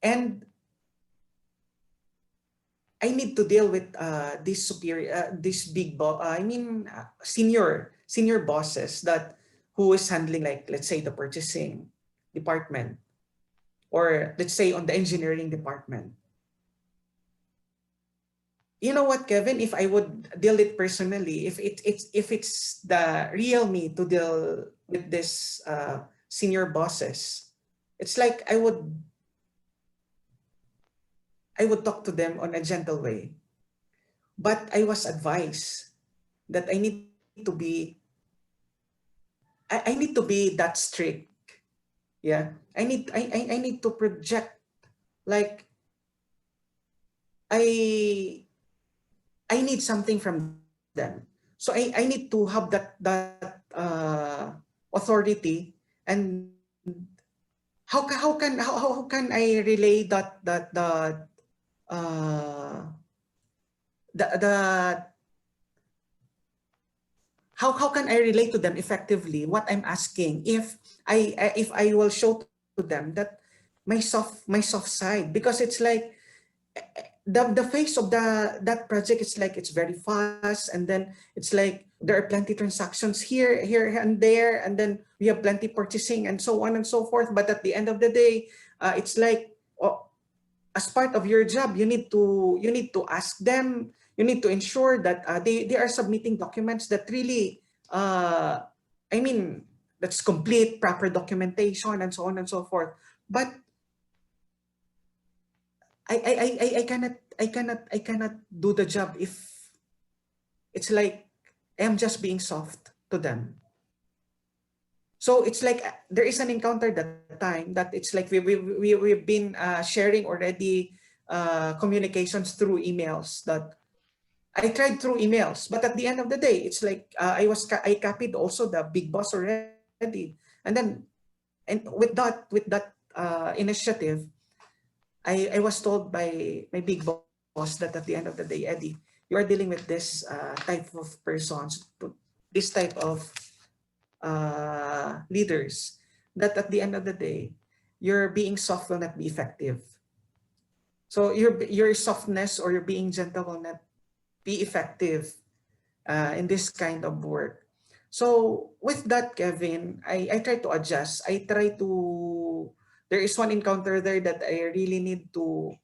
And I need to deal with this superior, this big boss. I mean, senior bosses that who is handling, like, let's say, the purchasing department, or let's say on the engineering department. You know what, Kevin? If I would deal it personally, if it's the real me to deal with this senior bosses, it's like I would talk to them on a gentle way. But I was advised that I need to be that strict. Yeah. I need to project, like, I I need something from them. So I need to have that authority. And how can I relay uh the how can I relate to them effectively what I'm asking, if I will show to them that my soft side, because it's like the face of that project, it's like it's very fast, and then it's like there are plenty transactions here and there, and then we have plenty purchasing and so on and so forth. But at the end of the day, it's like, oh, as part of your job, you need to ask them, you need to ensure that they are submitting documents that really, I mean, that's complete, proper documentation, and so on and so forth. But I cannot do the job if it's like I'm just being soft to them. So it's like there is an encounter that time that it's like we've been sharing already communications through emails, that I tried through emails, but at the end of the day, it's like I copied also the big boss already, and then, and with that initiative, I was told by my big boss that at the end of the day, Eddie, you are dealing with this type of persons, this type of leaders, that at the end of the day, your being soft will not be effective. So your softness or your being gentle will not be effective in this kind of work. So with that, Kevin, I try to adjust. There is one encounter there that I really need to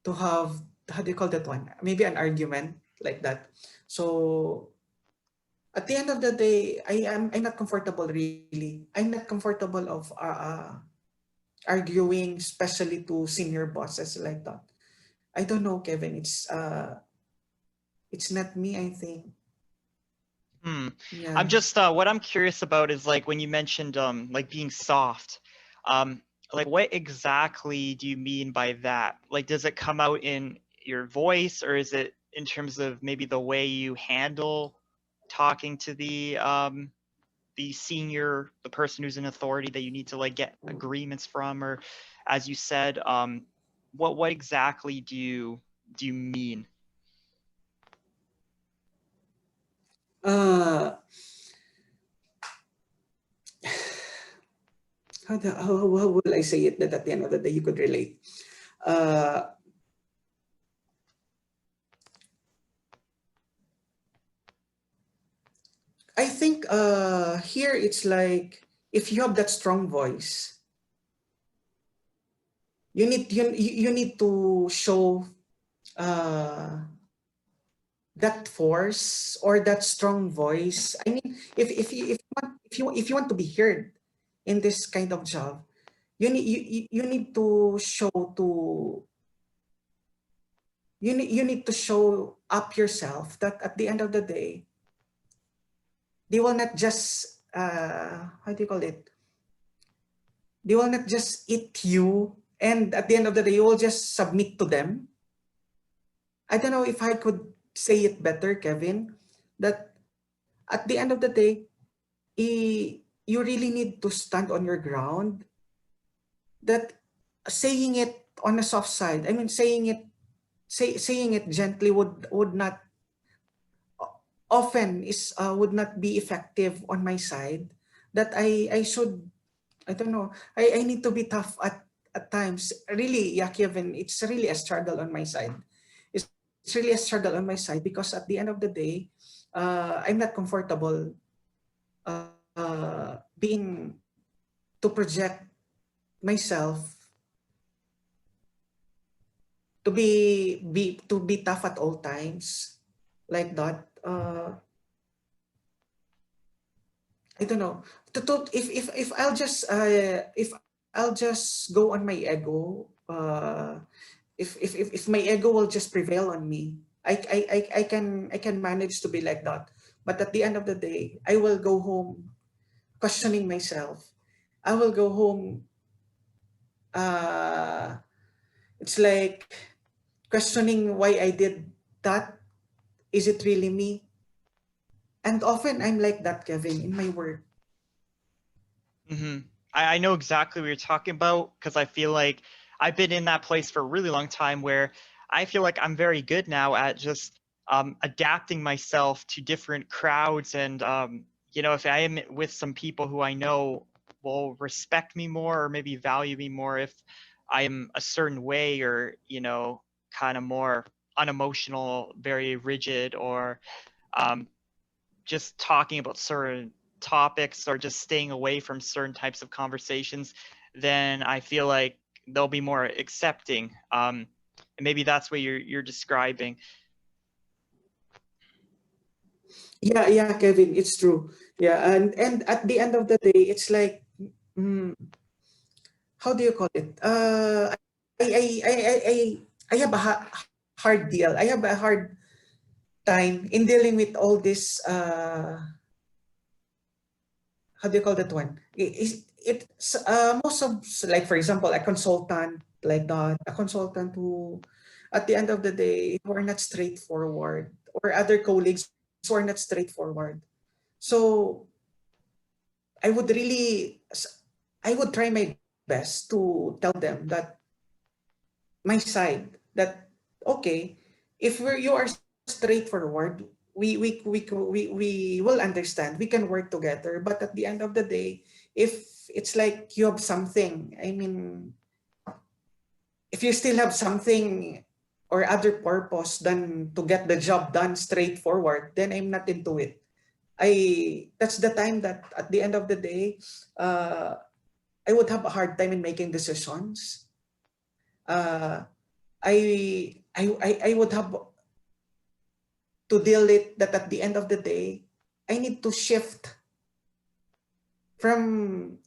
have, how do you call that one? Maybe an argument like that. So at the end of the day, I'm not comfortable really. I'm not comfortable of arguing, especially to senior bosses like that. I don't know, Kevin. It's not me, I think. I'm Yeah. just what I'm curious about is like when you mentioned like being soft. Um, like what exactly do you mean by that? Like does it come out in your voice, or is it in terms of maybe the way you handle talking to the senior, the person who's in authority that you need to like get agreements from, or as you said, what exactly do you mean? Uh, how will I say it that at the end of the day you could relate? Uh, I think here it's like if you have that strong voice, you need to show that force or that strong voice. I mean, if you want to be heard in this kind of job, you need to show to you need to show up yourself that at the end of the day, they will not just how do you call it? They will not just eat you, and at the end of the day, you will just submit to them. I don't know if I could say it better, Kevin, that at the end of the day, you really need to stand on your ground. That saying it on a soft side, I mean, saying it gently would not often is would not be effective on my side. That I should, I don't know, I need to be tough at times. Really, yeah, Kevin, it's really a struggle on my side. It's really a struggle on my side because at the end of the day, I'm not comfortable being to project myself to be tough at all times like that. I don't know. If I'll just go on my ego, if my ego will just prevail on me, I can manage to be like that. But at the end of the day, I will go home questioning myself. I will go home. Uh, it's like questioning why I did that. Is it really me? And often I'm like that, Kevin, in my work. Mm-hmm. I know exactly what you're talking about because I feel like I've been in that place for a really long time where I feel like I'm very good now at just adapting myself to different crowds. And, if I am with some people who I know will respect me more or maybe value me more if I am a certain way or, kind of more unemotional, very rigid, or um, just talking about certain topics or just staying away from certain types of conversations, then I feel like they'll be more accepting. And maybe that's what you're describing. Yeah, Kevin, it's true. Yeah, and at the end of the day, it's like, mm, how do you call it? I I I I I I have a hard deal. I have a hard time in dealing with all this. How do you call that one? It's most of, like, for example, a consultant like that, a consultant who, at the end of the day, who are not straightforward, or other colleagues who are not straightforward. So I would really, I would try my best to tell them that my side, that okay, if you are straightforward, we will understand. We can work together. But at the end of the day, if it's like you have something, I mean, if you still have something or other purpose than to get the job done straightforward, then I'm not into it. That's the time that at the end of the day, uh, I would have a hard time in making decisions. Uh, I would have to deal it that at the end of the day, I need to shift from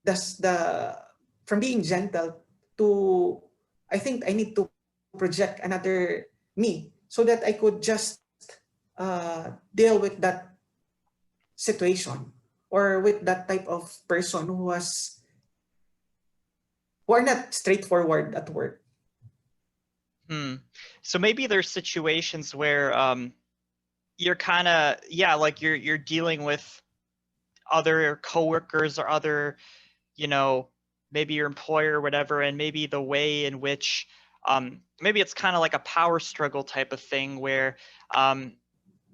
the from being gentle to, I think I need to project another me so that I could just deal with that situation or with that type of person who are not straightforward at work. So maybe there's situations where you're kind of, like you're dealing with other coworkers or other, maybe your employer or whatever, and maybe the way in which maybe it's kind of like a power struggle type of thing where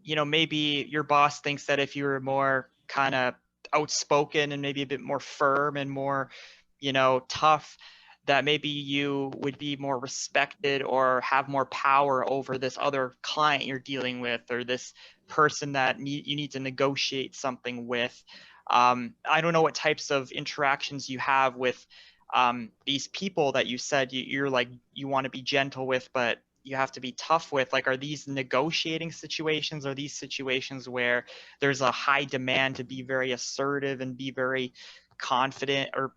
maybe your boss thinks that if you were more kind of outspoken and maybe a bit more firm and more, tough, that maybe you would be more respected or have more power over this other client you're dealing with or this person that you need to negotiate something with. I don't know what types of interactions you have with these people that you said you're like, you want to be gentle with, but you have to be tough with, like, are these negotiating situations? Are these situations where there's a high demand to be very assertive and be very confident, or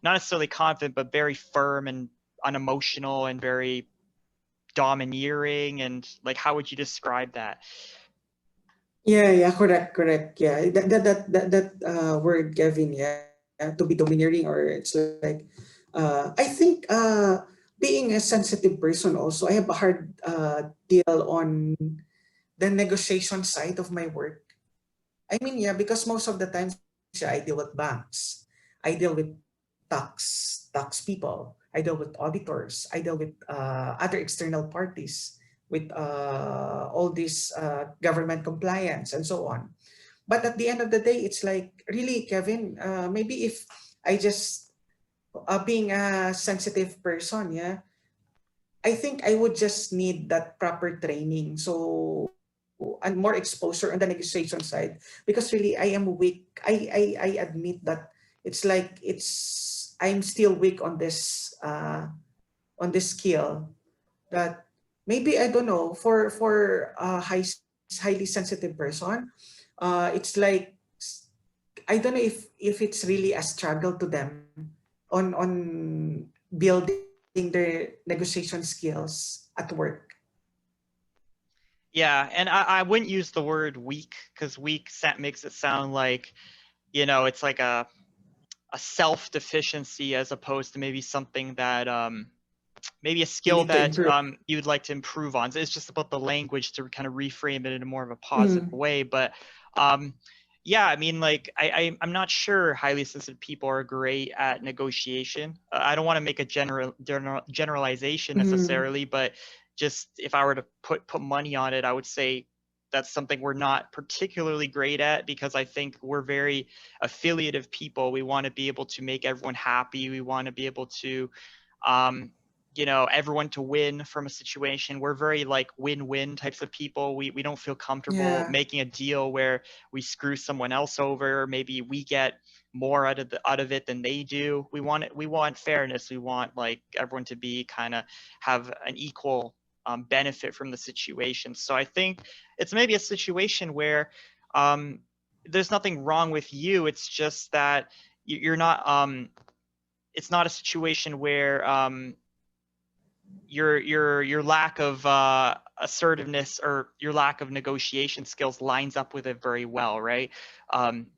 not necessarily confident, but very firm and unemotional and very domineering? And like, how would you describe that? Yeah, correct. Yeah, that word, Kevin. Yeah, to be domineering, or it's like, I think being a sensitive person also, I have a hard deal on the negotiation side of my work. I mean, yeah, because most of the times, yeah, I deal with banks, I deal with tax people, I deal with auditors, I deal with other external parties, with all these government compliance and so on. But at the end of the day, it's like, really, Kevin, maybe if I just being a sensitive person, yeah, I think I would just need that proper training. So, and more exposure on the negotiation side, because really I am weak. I admit that it's like, I'm still weak on this skill, that maybe, I don't know, for a highly sensitive person, it's like, I don't know if it's really a struggle to them on building their negotiation skills at work. Yeah, and I wouldn't use the word weak, because weak makes it sound like, it's like a self deficiency, as opposed to maybe something that maybe a You skill need to that improve. you'd like to improve on. So it's just about the language to kind of reframe it in a more of a positive Mm, way. But um, yeah, I mean, like, I'm not sure highly sensitive people are great at negotiation. I don't want to make a generalization mm, necessarily, but just if I were to put money on it, I would say that's something we're not particularly great at, because I think we're very affiliative people. We want to be able to make everyone happy. We want to be able to um, everyone to win from a situation. We're very like win-win types of people. We don't feel comfortable yeah, making a deal where we screw someone else over, or maybe we get more out of it than they do. We want fairness. We want like everyone to be kind of have an equal benefit from the situation. So I think it's maybe a situation where um, there's nothing wrong with you. It's just that you're not. It's not a situation where your lack of assertiveness or your lack of negotiation skills lines up with it very well, right? Um,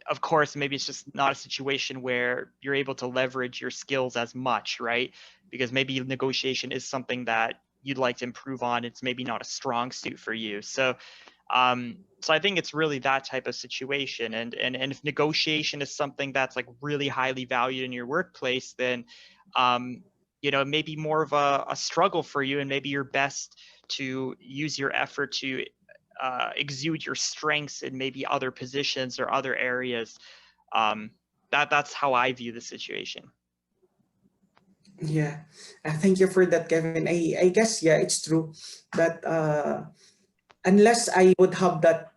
of course, maybe it's just not a situation where you're able to leverage your skills as much, right? Because maybe negotiation is something that you'd like to improve on. It's maybe not a strong suit for you. So I think it's really that type of situation. And if negotiation is something that's like really highly valued in your workplace, then it may be more of a struggle for you, and maybe you're best to use your effort to exude your strengths in maybe other positions or other areas. Um, that's how I view the situation. yeah. Thank you for that, Kevin. I guess, yeah, it's true that unless I would have that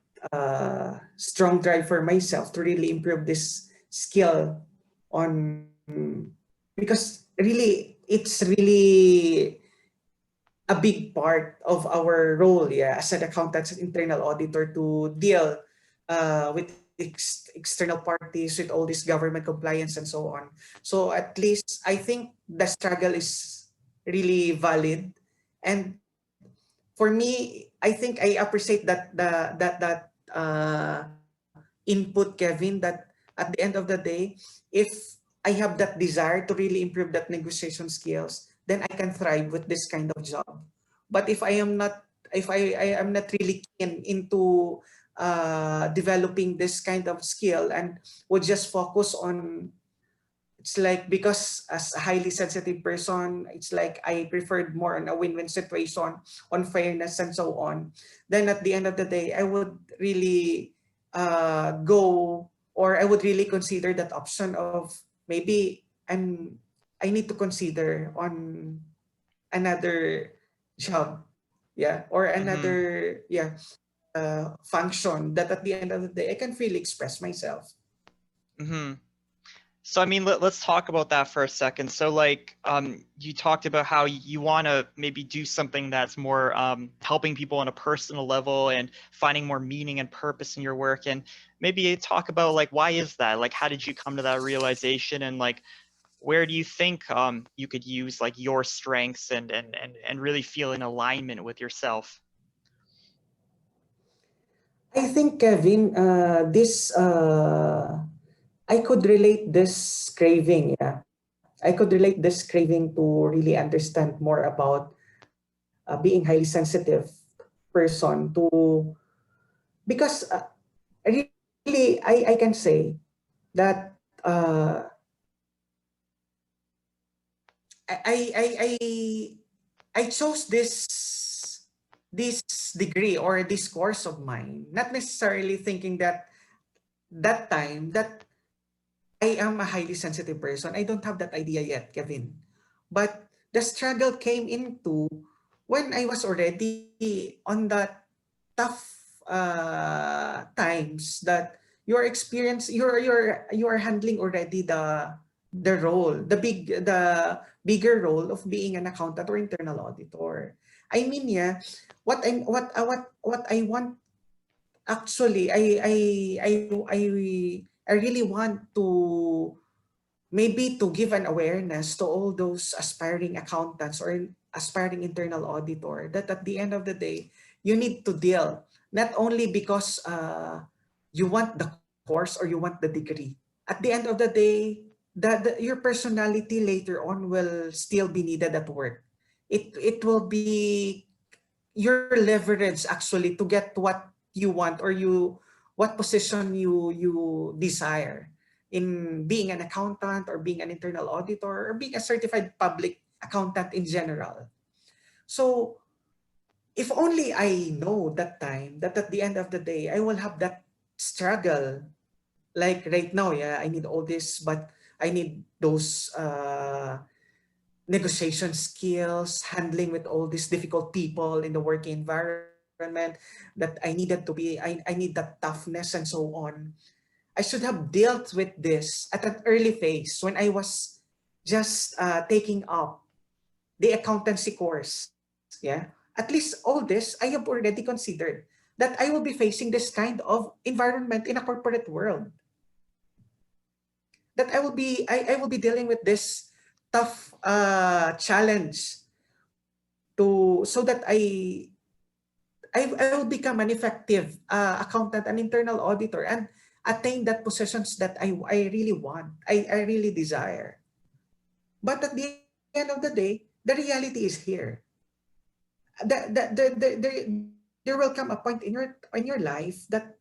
strong drive for myself to really improve this skill on, because really it's really a big part of our role, yeah, as an accountant and internal auditor, to deal with external parties, with all this government compliance and so on. So at least I think the struggle is really valid, and for me, I think I appreciate that input, Kevin. That at the end of the day, if I have that desire to really improve that negotiation skills, then I can thrive with this kind of job. But if I am not really keen into developing this kind of skill, and would just focus on, it's like, because as a highly sensitive person, it's like I preferred more on a win-win situation, on fairness and so on. Then at the end of the day, I would really go, or I would really consider that option of, maybe I need to consider on another job, yeah, or Mm-hmm. another, yeah, function, that at the end of the day I can freely express myself. Mm-hmm. So, I mean, let's talk about that for a second. So, like, you talked about how you want to maybe do something that's more helping people on a personal level and finding more meaning and purpose in your work. And maybe talk about, like, why is that? Like, how did you come to that realization? And, like, where do you think you could use, like, your strengths and really feel in alignment with yourself? I think, Kevin, I could relate this craving, yeah. I could relate this craving to really understand more about being highly sensitive person to, because really, I can say that I I chose this degree or this course of mine, not necessarily thinking that that time that I am a highly sensitive person. I don't have that idea yet, Kevin. But the struggle came into when I was already on that tough times that you are handling already the role, the bigger role of being an accountant or internal auditor. I mean, yeah, what I want actually, I really want to maybe to give an awareness to all those aspiring accountants or aspiring internal auditor that at the end of the day, you need to deal not only because you want the course or you want the degree. At the end of the day, your personality later on will still be needed at work. It will be your leverage actually to get what you want or what position you desire in being an accountant or being an internal auditor or being a certified public accountant in general. So if only I know that time that at the end of the day I will have that struggle, like right now, yeah, I need all this, but I need those negotiation skills, handling with all these difficult people in the working environment, that I needed to be, I need that toughness and so on. I should have dealt with this at an early phase when I was just taking up the accountancy course. Yeah. At least all this, I have already considered that I will be facing this kind of environment in a corporate world. That I will be dealing with this tough challenge to so that I will become an effective accountant, an internal auditor, and attain that positions that I really want, I really desire. But at the end of the day, the reality is here. There will come a point in your life that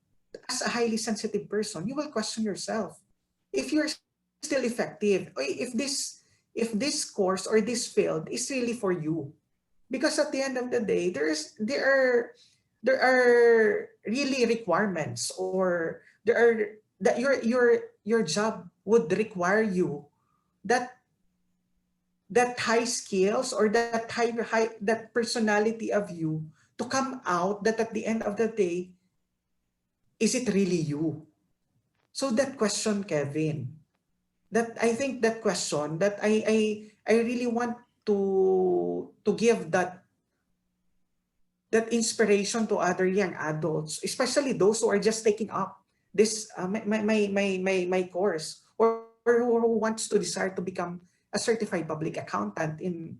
as a highly sensitive person, you will question yourself if you're still effective, or if this course or this field is really for you. Because at the end of the day, there are really requirements, or there are that your job would require you that that high skills or that high that personality of you to come out, that at the end of the day, is it really you? So that question, Kevin, that I think that question that I really want to give that inspiration to other young adults, especially those who are just taking up this my course, or who wants to desire to become a certified public accountant in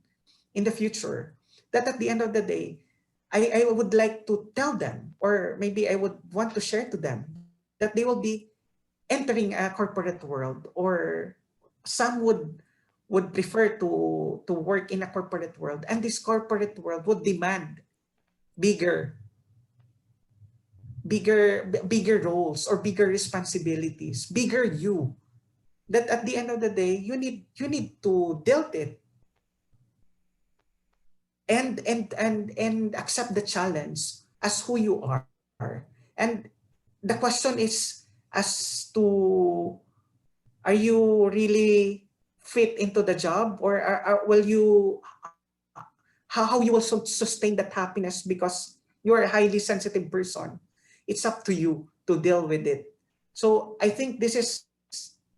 the future. That at the end of the day, I would like to tell them, or maybe I would want to share to them that they will be entering a corporate world, or some would prefer to work in a corporate world, and this corporate world would demand bigger bigger roles or bigger responsibilities, bigger you, that at the end of the day you need to deal it and accept the challenge as who you are. And the question is, as to, are you really fit into the job, or will you, how you will sustain that happiness because you're a highly sensitive person? It's up to you to deal with it. So I think this is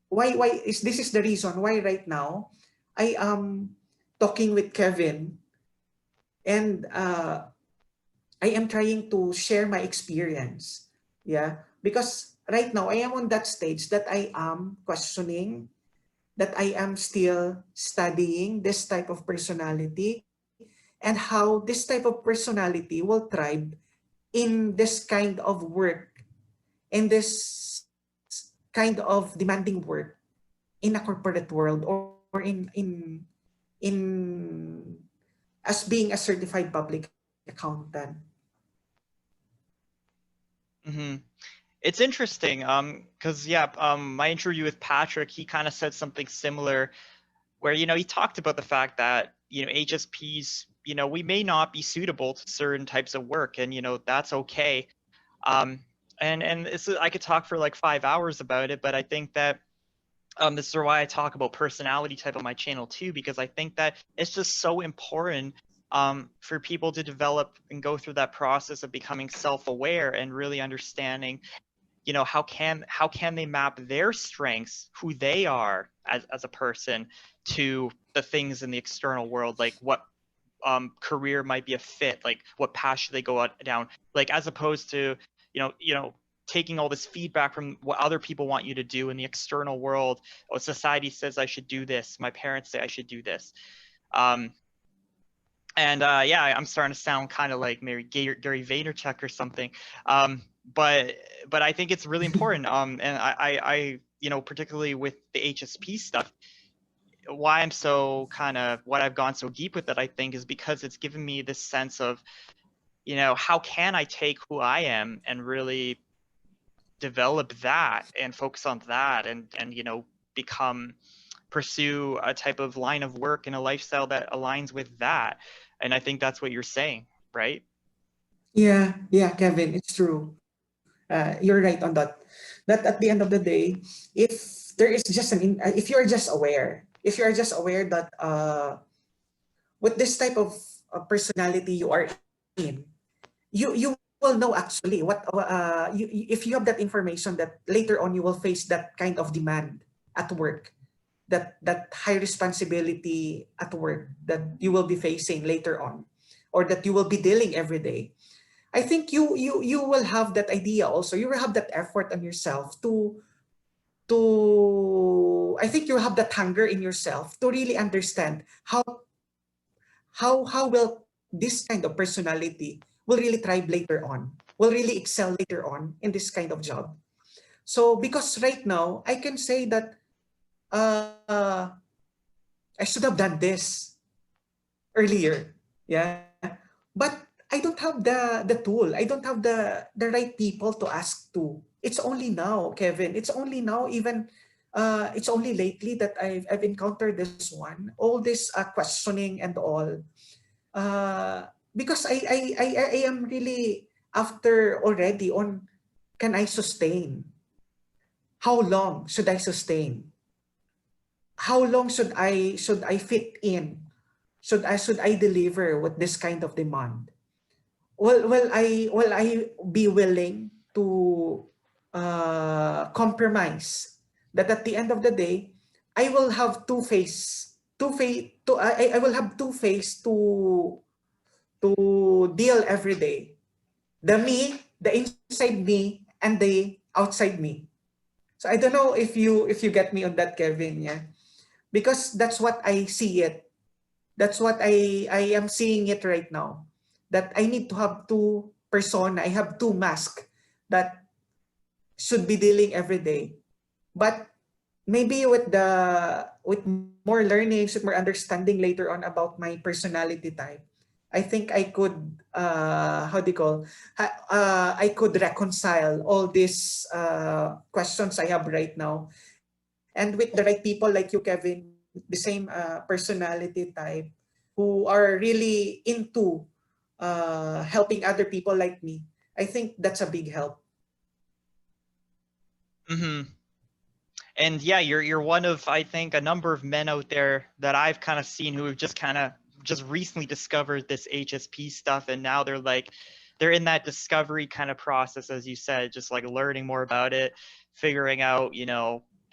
why is this is the reason why right now I am talking with Kevin, and I am trying to share my experience. Yeah, because right now I am on that stage that I am questioning, that I am still studying this type of personality, and how this type of personality will thrive in this kind of work, in this kind of demanding work in a corporate world, or in as being a certified public accountant. It's interesting, because yeah, my interview with Patrick, he kind of said something similar, where he talked about the fact that HSPs, we may not be suitable to certain types of work, and that's okay. Um, and I could talk for like 5 hours about it, but I think that this is why I talk about personality type on my channel too, because I think that it's just so important for people to develop and go through that process of becoming self-aware and really understanding, how can they map their strengths, who they are as a person, to the things in the external world, like what career might be a fit, like what path should they go down, like as opposed to taking all this feedback from what other people want you to do in the external world. Oh, society says I should do this, my parents say I should do this. um and yeah, I'm starting to sound kind of like maybe Gary Vaynerchuk or something. um but I think it's really important, and I particularly with the HSP stuff, why I'm so kind of what I've gone so deep with it, I think, is because it's given me this sense of, how can I take who I am and really develop that and focus on that, and become pursue a type of line of work and a lifestyle that aligns with that. And I think that's what you're saying, right? Yeah, Kevin, it's true. You're right on that. That at the end of the day, if there is just if you're just aware, that with this type of personality you are in, you will know actually what if you have that information, that later on you will face that kind of demand at work, that high responsibility at work that you will be facing later on, or that you will be dealing every day. I think you will have that idea also. You will have that effort on yourself to I think you have that hunger in yourself to really understand how will this kind of personality will really thrive later on, will really excel later on in this kind of job. So because right now I can say that uh, I should have done this earlier. Yeah. But I don't have the tool. I don't have the right people to ask to. It's only now, Kevin. It's only now, even it's only lately that I've encountered this one. All this questioning and all. Because I am really after already on, can I sustain? How long should I sustain? How long should I fit in? Should I deliver with this kind of demand? Will I be willing to compromise, that at the end of the day I will have two face to I will have two face to deal every day, the inside me and the outside me. So I don't know if you get me on that, Kevin. Yeah, because that's what I see it. That's what I am seeing it right now. That I need to have two persona, I have two masks that should be dealing every day. But maybe with more learnings, with more understanding later on about my personality type, I think I could how do you call I could reconcile all these questions I have right now, and with the right people like you, Kevin, the same personality type, who are really into helping other people like me. I think that's a big help. Hmm. And yeah, you're one of, I think, a number of men out there that I've kind of seen who have just recently discovered this HSP stuff, and now they're in that discovery kind of process, as you said, just like learning more about it, figuring out,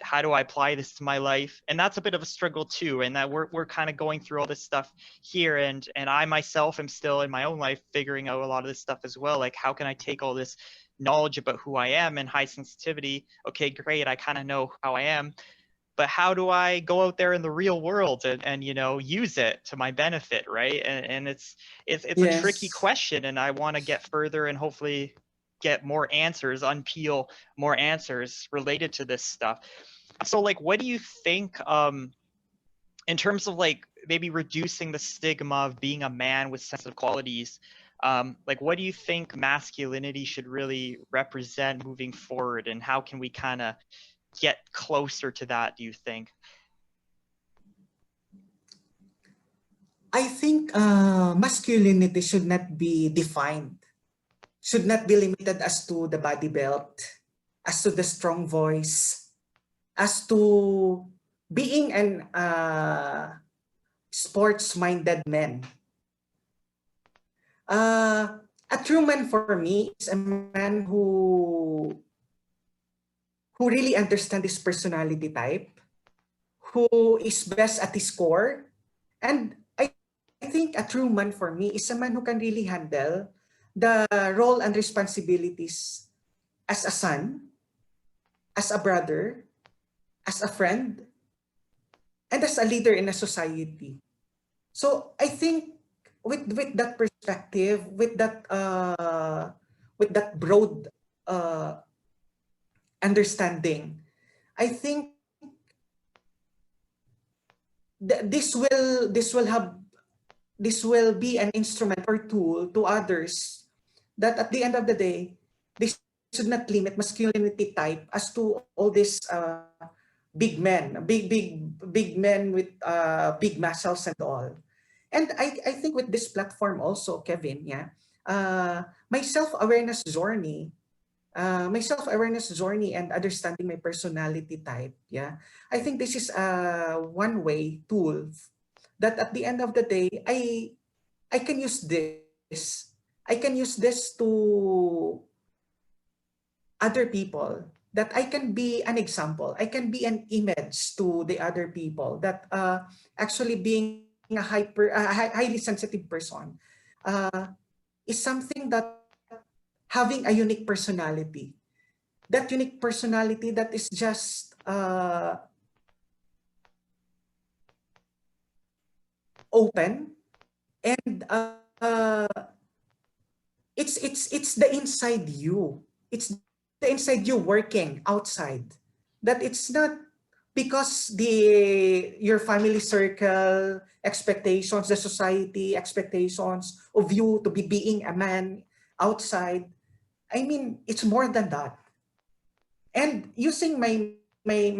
how do I apply this to my life? And that's a bit of a struggle too. And that we're kind of going through all this stuff here. And I myself am still in my own life figuring out a lot of this stuff as well. Like, how can I take all this knowledge about who I am and high sensitivity? Okay, great. I kind of know how I am, but how do I go out there in the real world and use it to my benefit, right? And it's a tricky Yes. question, and I want to get further and hopefully get more answers, unpeel more answers related to this stuff. So like, what do you think in terms of like maybe reducing the stigma of being a man with sensitive qualities? Like, what do you think masculinity should really represent moving forward, and how can we kind of get closer to that, do you think? I think masculinity should not be defined, should not be limited as to the body belt, as to the strong voice, as to being an sports-minded man. A true man for me is a man who really understands his personality type, who is best at his core. And I think a true man for me is a man who can really handle the role and responsibilities as a son, as a brother, as a friend, and as a leader in a society. So I think with that perspective, with that broad understanding, I think this will be an instrument or tool to others that at the end of the day, they should not limit masculinity type as to all these big men, big men with big muscles and all. And I think with this platform also, Kevin, yeah, my self-awareness journey, and understanding my personality type, yeah, I think this is a one-way tool that at the end of the day, I can use this. I can use this to other people, that I can be an example. I can be an image to the other people that actually being a highly sensitive person is something that having a unique personality. That unique personality that is just open, and it's the inside you. It's the inside you working outside. That it's not because your family circle expectations, the society expectations of you to be being a man outside. I mean, it's more than that. And using my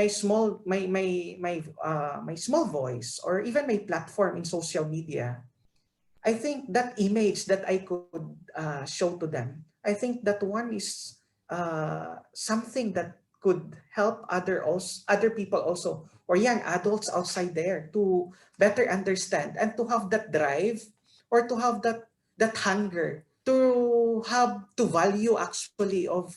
small my small voice, or even my platform in social media, I think that image that I could show to them, I think that one is something that could help other people also, or young adults outside there, to better understand and to have that drive, or to have that hunger to have to value actually of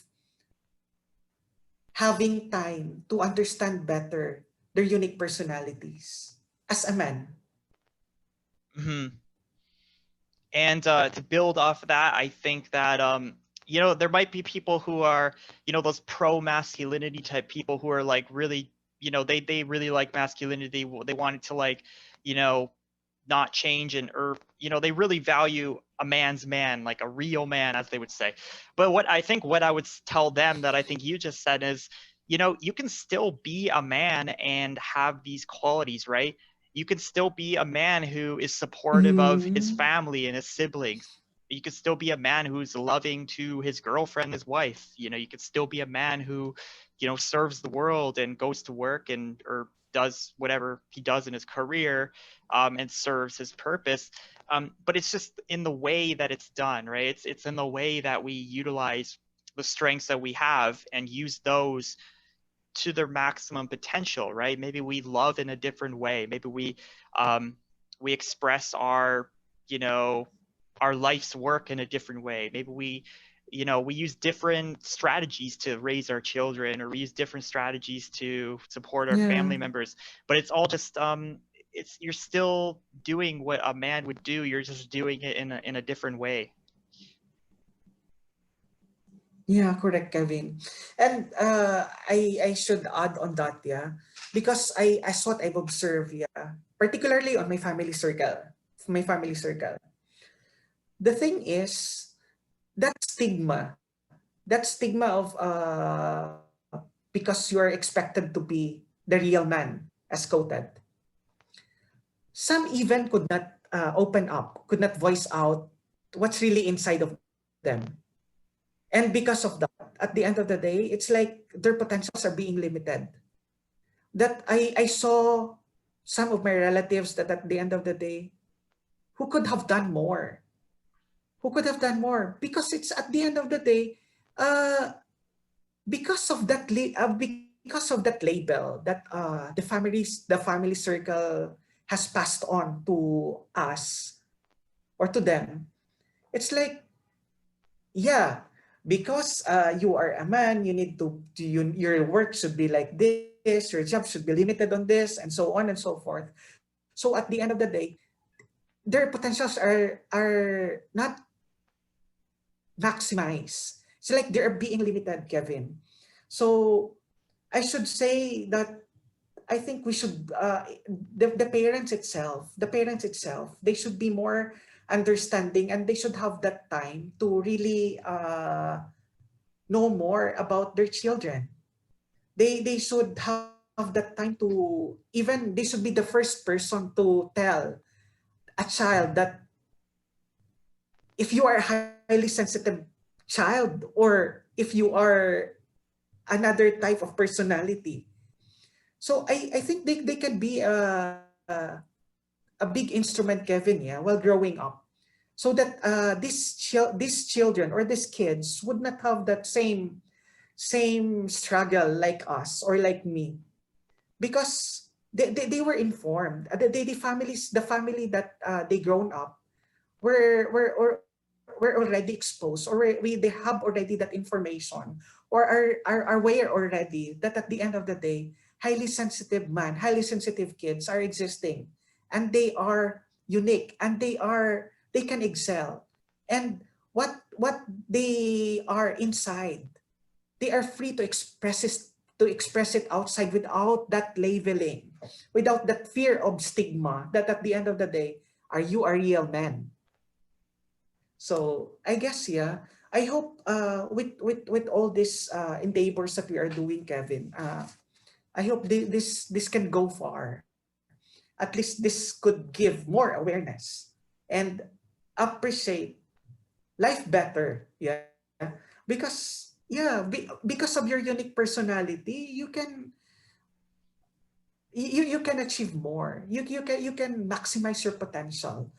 having time to understand better their unique personalities as a man. Mm-hmm. And to build off of that, I think that there might be people who are, those pro masculinity type people who are like really, they really like masculinity. They want it to like, not change, and or they really value a man's man, like a real man, as they would say. But what I would tell them, that I think you just said, is you can still be a man and have these qualities, right? You can still be a man who is supportive of his Mm, family and his siblings. You could still be a man who's loving to his girlfriend, his wife. You could still be a man who serves the world and goes to work and or does whatever he does in his career, and serves his purpose. But it's just in the way that it's done, right? It's in the way that we utilize the strengths that we have and use those to their maximum potential, right? Maybe we love in a different way. Maybe we express our, our life's work in a different way. Maybe we you know, we use different strategies to raise our children, or we use different strategies to support our Yeah. family members, but it's all just it's, you're still doing what a man would do, you're just doing it in a different way. Yeah, correct, Kevin. And I should add on that, yeah, because I as what I've observed, yeah, particularly on my family circle. The thing is that stigma of because you are expected to be the real man, as quoted. Some even could not open up, could not voice out what's really inside of them. And because of that, at the end of the day, it's like their potentials are being limited. That I saw some of my relatives that at the end of the day, who could have done more? Who could have done more? Because it's at the end of the day, uh, because of that label that the family circle has passed on to us or to them. It's like, yeah, because you are a man, you need your work should be like this, your job should be limited on this, and so on and so forth. So at the end of the day, their potentials are not maximized. It's like they're being limited, Kevin. So I should say that I think we should the parents itself, they should be more understanding, and they should have that time to really know more about their children. They should have that time to, even they should be the first person to tell a child that if you are a highly sensitive child, or if you are another type of personality. So I think they can be a big instrument, Kevin, yeah, while growing up. So that these children or these kids would not have that same struggle like us or like me, because they were informed. The family that they grown up were already exposed, or they have already that information, or are aware already that at the end of the day, highly sensitive kids are existing, and they are unique, and they can excel, and what they are inside, they are free to express it outside without that labeling, without that fear of stigma that at the end of the day, are you a real man? So I guess, yeah, I hope with all these endeavors that we are doing, Kevin, I hope this can go far. At least this could give more awareness and appreciate life better. Yeah, because because of your unique personality, you can achieve more. You can maximize your potential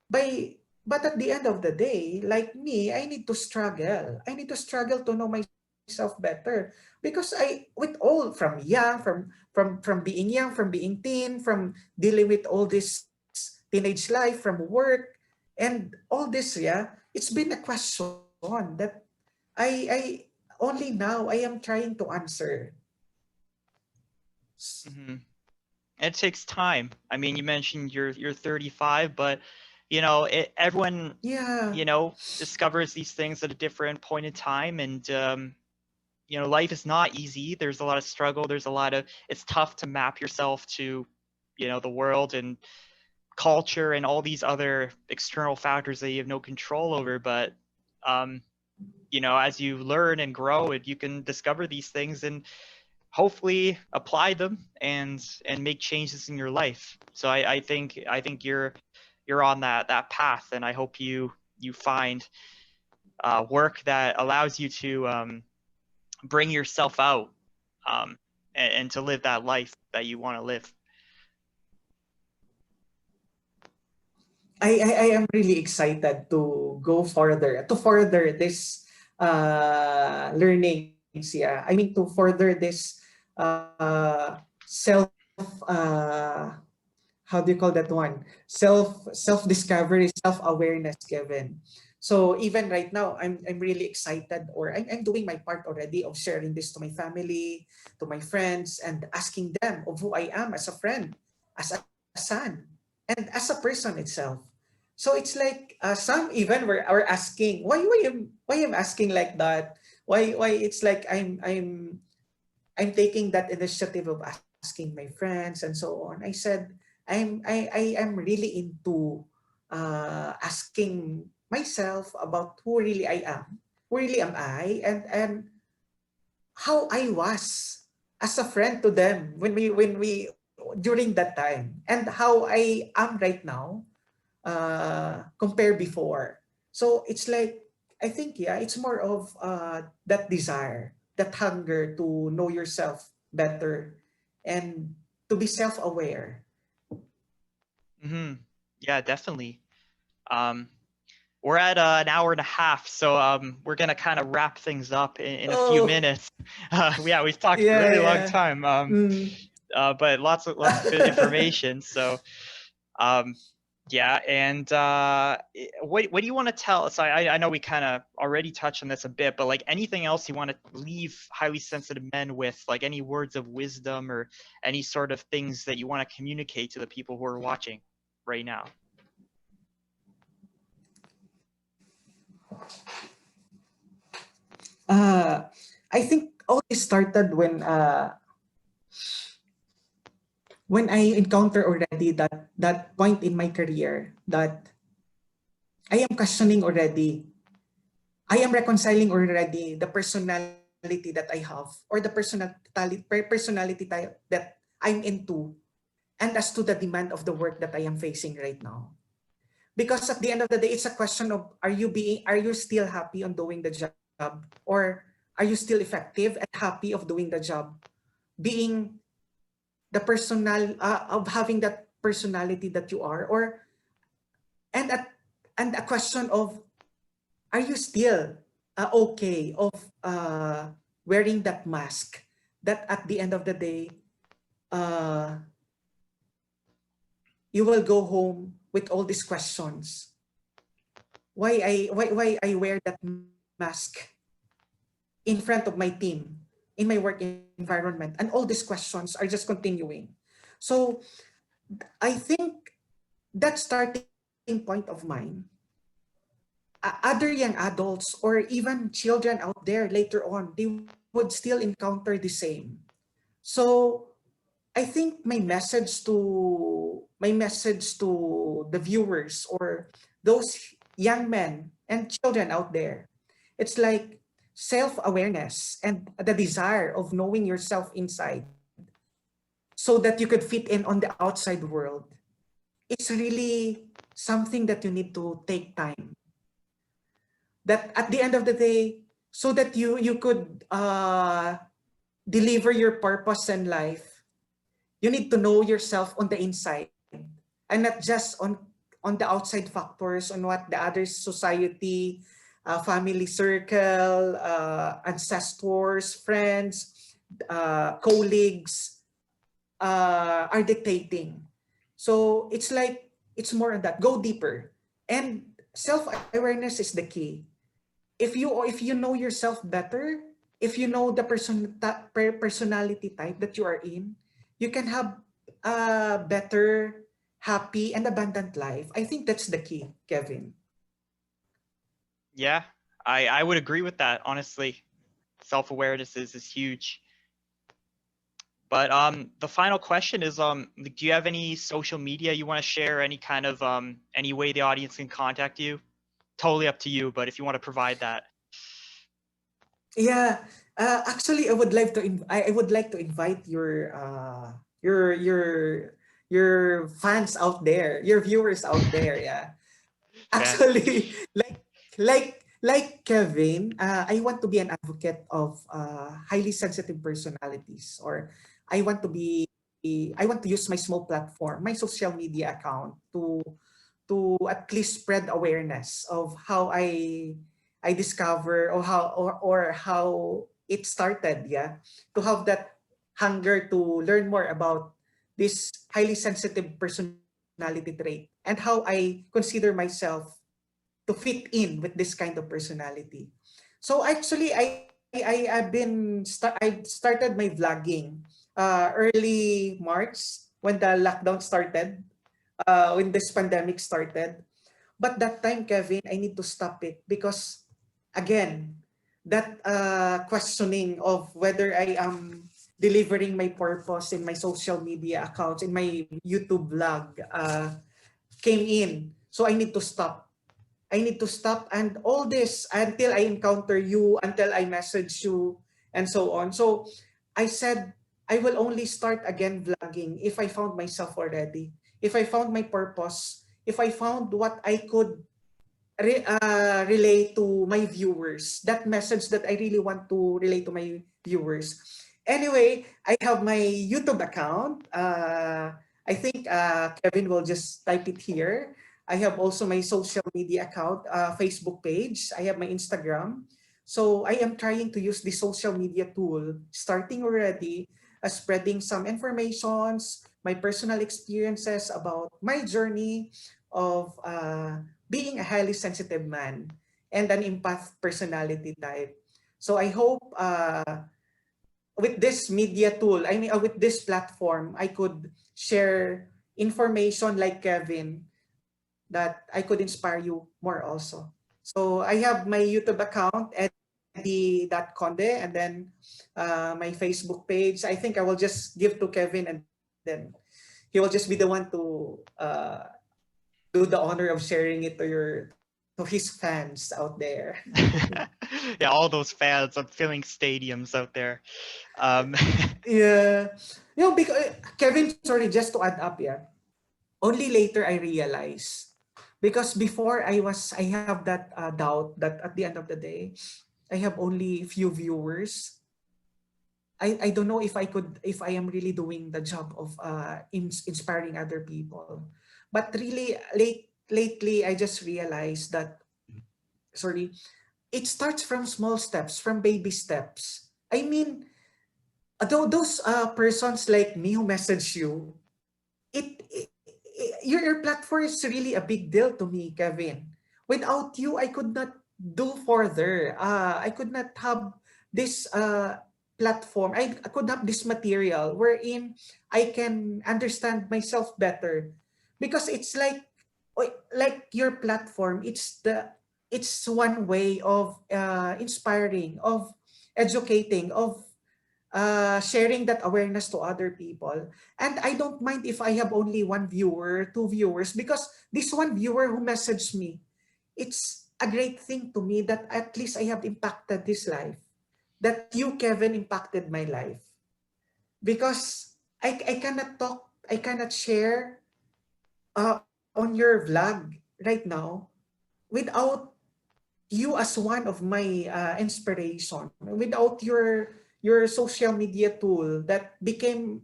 by. But at the end of the day, like me, I need to struggle. I need to struggle to know myself better, because with all, from young, from being young, from being teen, from dealing with all this teenage life, from work, and all this, yeah, it's been a question that I only now I am trying to answer. Mm-hmm. It takes time. I mean, you mentioned you're 35, but you know, everyone, Yeah, you know, discovers these things at a different point in time, and you know, life is not easy. There's a lot of struggle. There's a lot of, it's tough to map yourself to, you know, the world and culture and all these other external factors that you have no control over. But um, you know, as you learn and grow, and you can discover these things and hopefully apply them and make changes in your life. So I think you're on that path, and I hope you find work that allows you to bring yourself out, um, and to live that life that you want to live. I am really excited to go further, to further this learnings. Yeah, I mean, to further this self how do you call that one? Self discovery, self awareness, Kevin. So even right now, I'm really excited, or I'm doing my part already of sharing this to my family, to my friends, and asking them of who I am as a friend, as a son, and as a person itself. So it's like some even are asking why I'm asking like that. Why it's like I'm taking that initiative of asking my friends and so on. I said I am really into asking myself about who really I am, who really am I, and how I was as a friend to them when we during that time, and how I am right now compare before. So it's like I think yeah, it's more of that desire, that hunger to know yourself better and to be self-aware. Hmm. Yeah, definitely. Um, we're at an hour and a half, so we're gonna kind of wrap things up in a few Oh, minutes. Yeah, we've talked a yeah, really long yeah. time, Mm. but lots of good information. So um, yeah, and what do you want to tell? So I know we kind of already touched on this a bit, but like anything else you want to leave highly sensitive men with, like any words of wisdom or any sort of things that you want to communicate to the people who are watching right now? Uh, I think all this started when I encounter already that point in my career that I am questioning already. I am reconciling already the personality that I have, or the personality type that I'm into, and as to the demand of the work that I am facing right now. Because at the end of the day, it's a question of are you still happy on doing the job, or are you still effective and happy of doing the job, being the personal of having that personality that you are, or and at and a question of are you still okay of wearing that mask that at the end of the day uh, you will go home with all these questions. Why I wear that mask in front of my team, in my work environment, and all these questions are just continuing. So I think that starting point of mine, other young adults or even children out there later on, they would still encounter the same. So I think my message to the viewers or those young men and children out there, it's like self-awareness and the desire of knowing yourself inside so that you could fit in on the outside world. It's really something that you need to take time. That at the end of the day, so that you could deliver your purpose in life, you need to know yourself on the inside and not just on the outside factors, on what the other society, family circle, ancestors, friends, colleagues are dictating. So it's like it's more on that. Go deeper, and self-awareness is the key. If you know yourself better, if you know the personality type that you are in, you can have a better, happy, and abundant life. I think that's the key, Kevin. Yeah, I would agree with that, honestly. Self-awareness is huge. But the final question is like, do you have any social media you want to share? Any kind of any way the audience can contact you? Totally up to you, but if you want to provide that. Yeah, actually, I would like to invite your fans out there, your viewers out there. Yeah, Yeah. actually, like Kevin, I want to be an advocate of highly sensitive personalities, or I want to be I want to use my small platform, my social media account to at least spread awareness of how I discover or how it started, yeah, to have that hunger to learn more about this highly sensitive personality trait and how I consider myself to fit in with this kind of personality. So actually, I started my vlogging early March when the lockdown started, when this pandemic started. But that time, Kevin, I need to stop it because, again, that questioning of whether I am delivering my purpose in my social media accounts, in my YouTube vlog, came in. So I need to stop. I need to stop, and all this until I encounter you, until I message you, and so on. So I said I will only start again vlogging if I found myself already, if I found my purpose, if I found what I could relay to my viewers, that message that I really want to relay to my viewers. Anyway, I have my YouTube account. I think Kevin will just type it here. I have also my social media account, Facebook page. I have my Instagram. So I am trying to use the social media tool, starting already, spreading some informations, my personal experiences about my journey of being a highly sensitive man and an empath personality type. So I hope with this media tool, with this platform, I could share information like Kevin that I could inspire you more also. So I have my YouTube account, eddie.conde, and then my Facebook page. I think I will just give to Kevin, and then he will just be the one to do the honor of sharing it to his fans out there. Yeah, all those fans. I'm filling stadiums out there. Um, Yeah. Because Kevin, sorry, just to add up, yeah. Only later I realized, because before I have that doubt that at the end of the day, I have only few viewers. I don't know if I am really doing the job of inspiring other people. But really lately I just realized that, sorry, it starts from small steps, from baby steps. I mean, those persons like me who message you, your platform is really a big deal to me, Kevin. Without you, I could not do further. I could not have this platform. I could have this material wherein I can understand myself better, because it's like your platform. It's one way of inspiring, of educating, of sharing that awareness to other people. And I don't mind if I have only one viewer, two viewers, because this one viewer who messaged me, it's a great thing to me that at least I have impacted his life. That you, Kevin, impacted my life. Because I cannot talk, I cannot share on your vlog right now without you as one of my inspiration, without your social media tool that became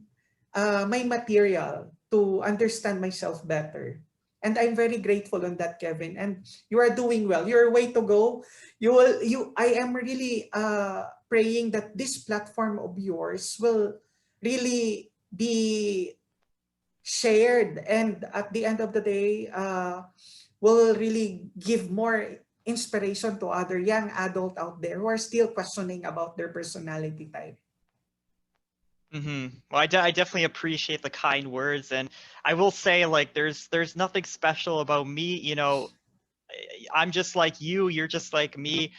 my material to understand myself better. And I'm very grateful on that, Kevin. And you are doing well. You're way to go. I am really praying that this platform of yours will really be shared, and at the end of the day will really give more inspiration to other young adult out there who are still questioning about their personality type. Well, I definitely appreciate the kind words, and I will say, like, there's nothing special about me. You know, I'm just like you. You're just like me.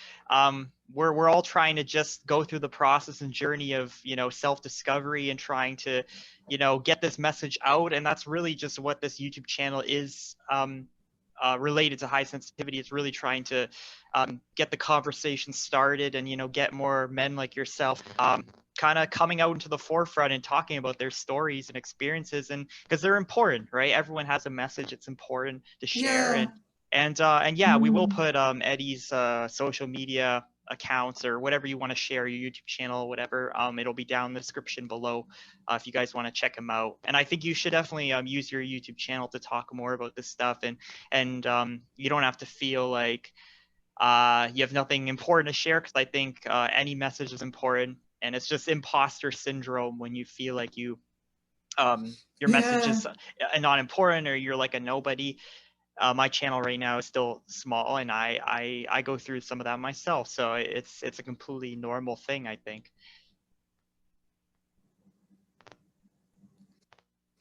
We're all trying to just go through the process and journey of, you know, self-discovery and trying to, you know, get this message out. And that's really just what this YouTube channel is. Related to high sensitivity, it's really trying to get the conversation started, and, you know, get more men like yourself kind of coming out into the forefront and talking about their stories and experiences, and because they're important, right? Everyone has a message. It's important to share. Yeah. And yeah, we will Mm. put Eddie's social media accounts or whatever you want to share, your YouTube channel, whatever. It'll be down in the description below if you guys want to check him out. And I think you should definitely use your YouTube channel to talk more about this stuff. And you don't have to feel like you have nothing important to share, because I think any message is important. And it's just imposter syndrome when you feel like your message Yeah. is not important, or you're like a nobody. my channel right now is still small, and I go through some of that myself. So it's a completely normal thing, I think.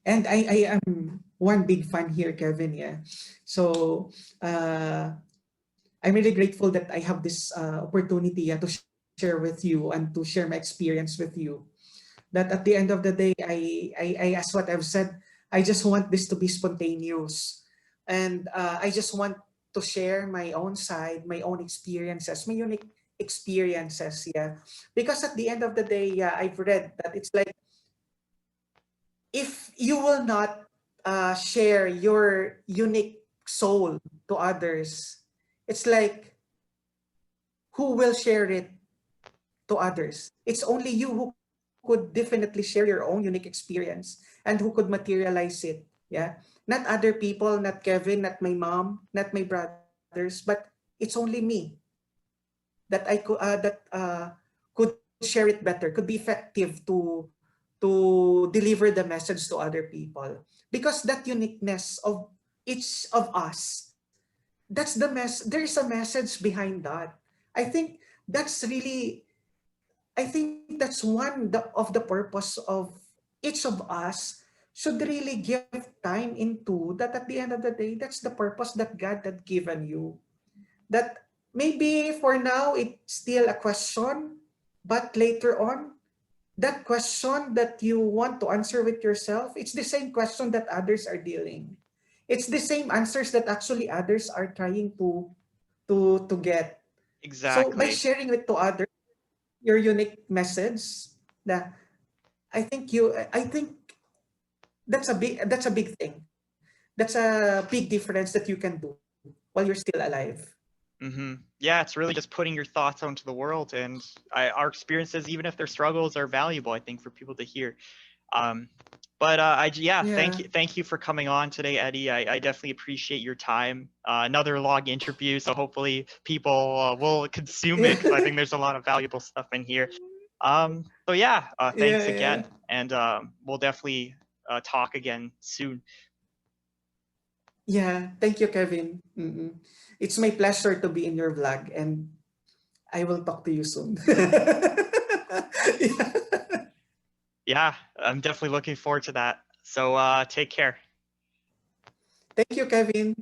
And I am one big fan here, Kevin. Yeah. So I'm really grateful that I have this opportunity to share with you and to share my experience with you. That at the end of the day, as what I've said, I just want this to be spontaneous. And I just want to share my own side, my own experiences, my unique experiences. Yeah. Because at the end of the day, yeah, I've read that it's like, if you will not share your unique soul to others, it's like, who will share it to others? It's only you who could definitely share your own unique experience and who could materialize it. Yeah. Not other people, not Kevin, not my mom, not my brothers, but it's only me could share it better, could be effective to deliver the message to other people. Because that uniqueness of each of us, there is a message behind that. I think that's really, I think that's of the purpose of each of us should really give time into that. At the end of the day, that's the purpose that God had given you. That maybe for now it's still a question, but later on, that question that you want to answer with yourself, it's the same question that others are dealing. It's the same answers that actually others are trying to get. So by Exactly. sharing it to others, your unique message, that I think that's a big thing. That's a big difference that you can do while you're still alive. Yeah, it's really just putting your thoughts onto the world, and our experiences, even if they're struggles, are valuable, I think, for people to hear. Um, but yeah, Yeah. thank you for coming on today, Eddie. I definitely appreciate your time. Another long interview, so hopefully people will consume it, because I think there's a lot of valuable stuff in here. So yeah, thanks Yeah, yeah. again, and we'll definitely talk again soon. Yeah, thank you, Kevin. Mm-mm. It's my pleasure to be in your vlog, and I will talk to you soon. Yeah. Yeah, I'm definitely looking forward to that. So take care. Thank you, Kevin.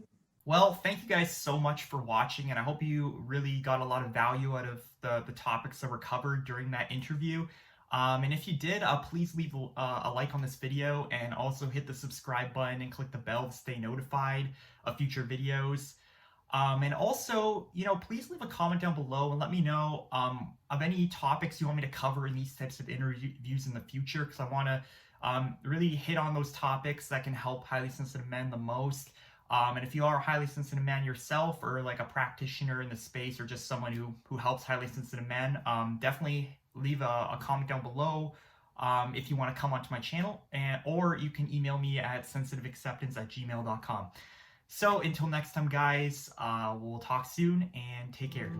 Well, thank you guys so much for watching, and I hope you really got a lot of value out of the topics that were covered during that interview. And if you did, please leave a like on this video, and also hit the subscribe button and click the bell to stay notified of future videos. And also, please leave a comment down below and let me know of any topics you want me to cover in these types of interviews in the future, because I want to really hit on those topics that can help highly sensitive men the most. And if you are a highly sensitive man yourself, or like a practitioner in the space, or just someone who helps highly sensitive men, definitely leave a comment down below if you want to come onto my channel, or you can email me at sensitiveacceptance@gmail.com. So until next time, guys, we'll talk soon, and take care.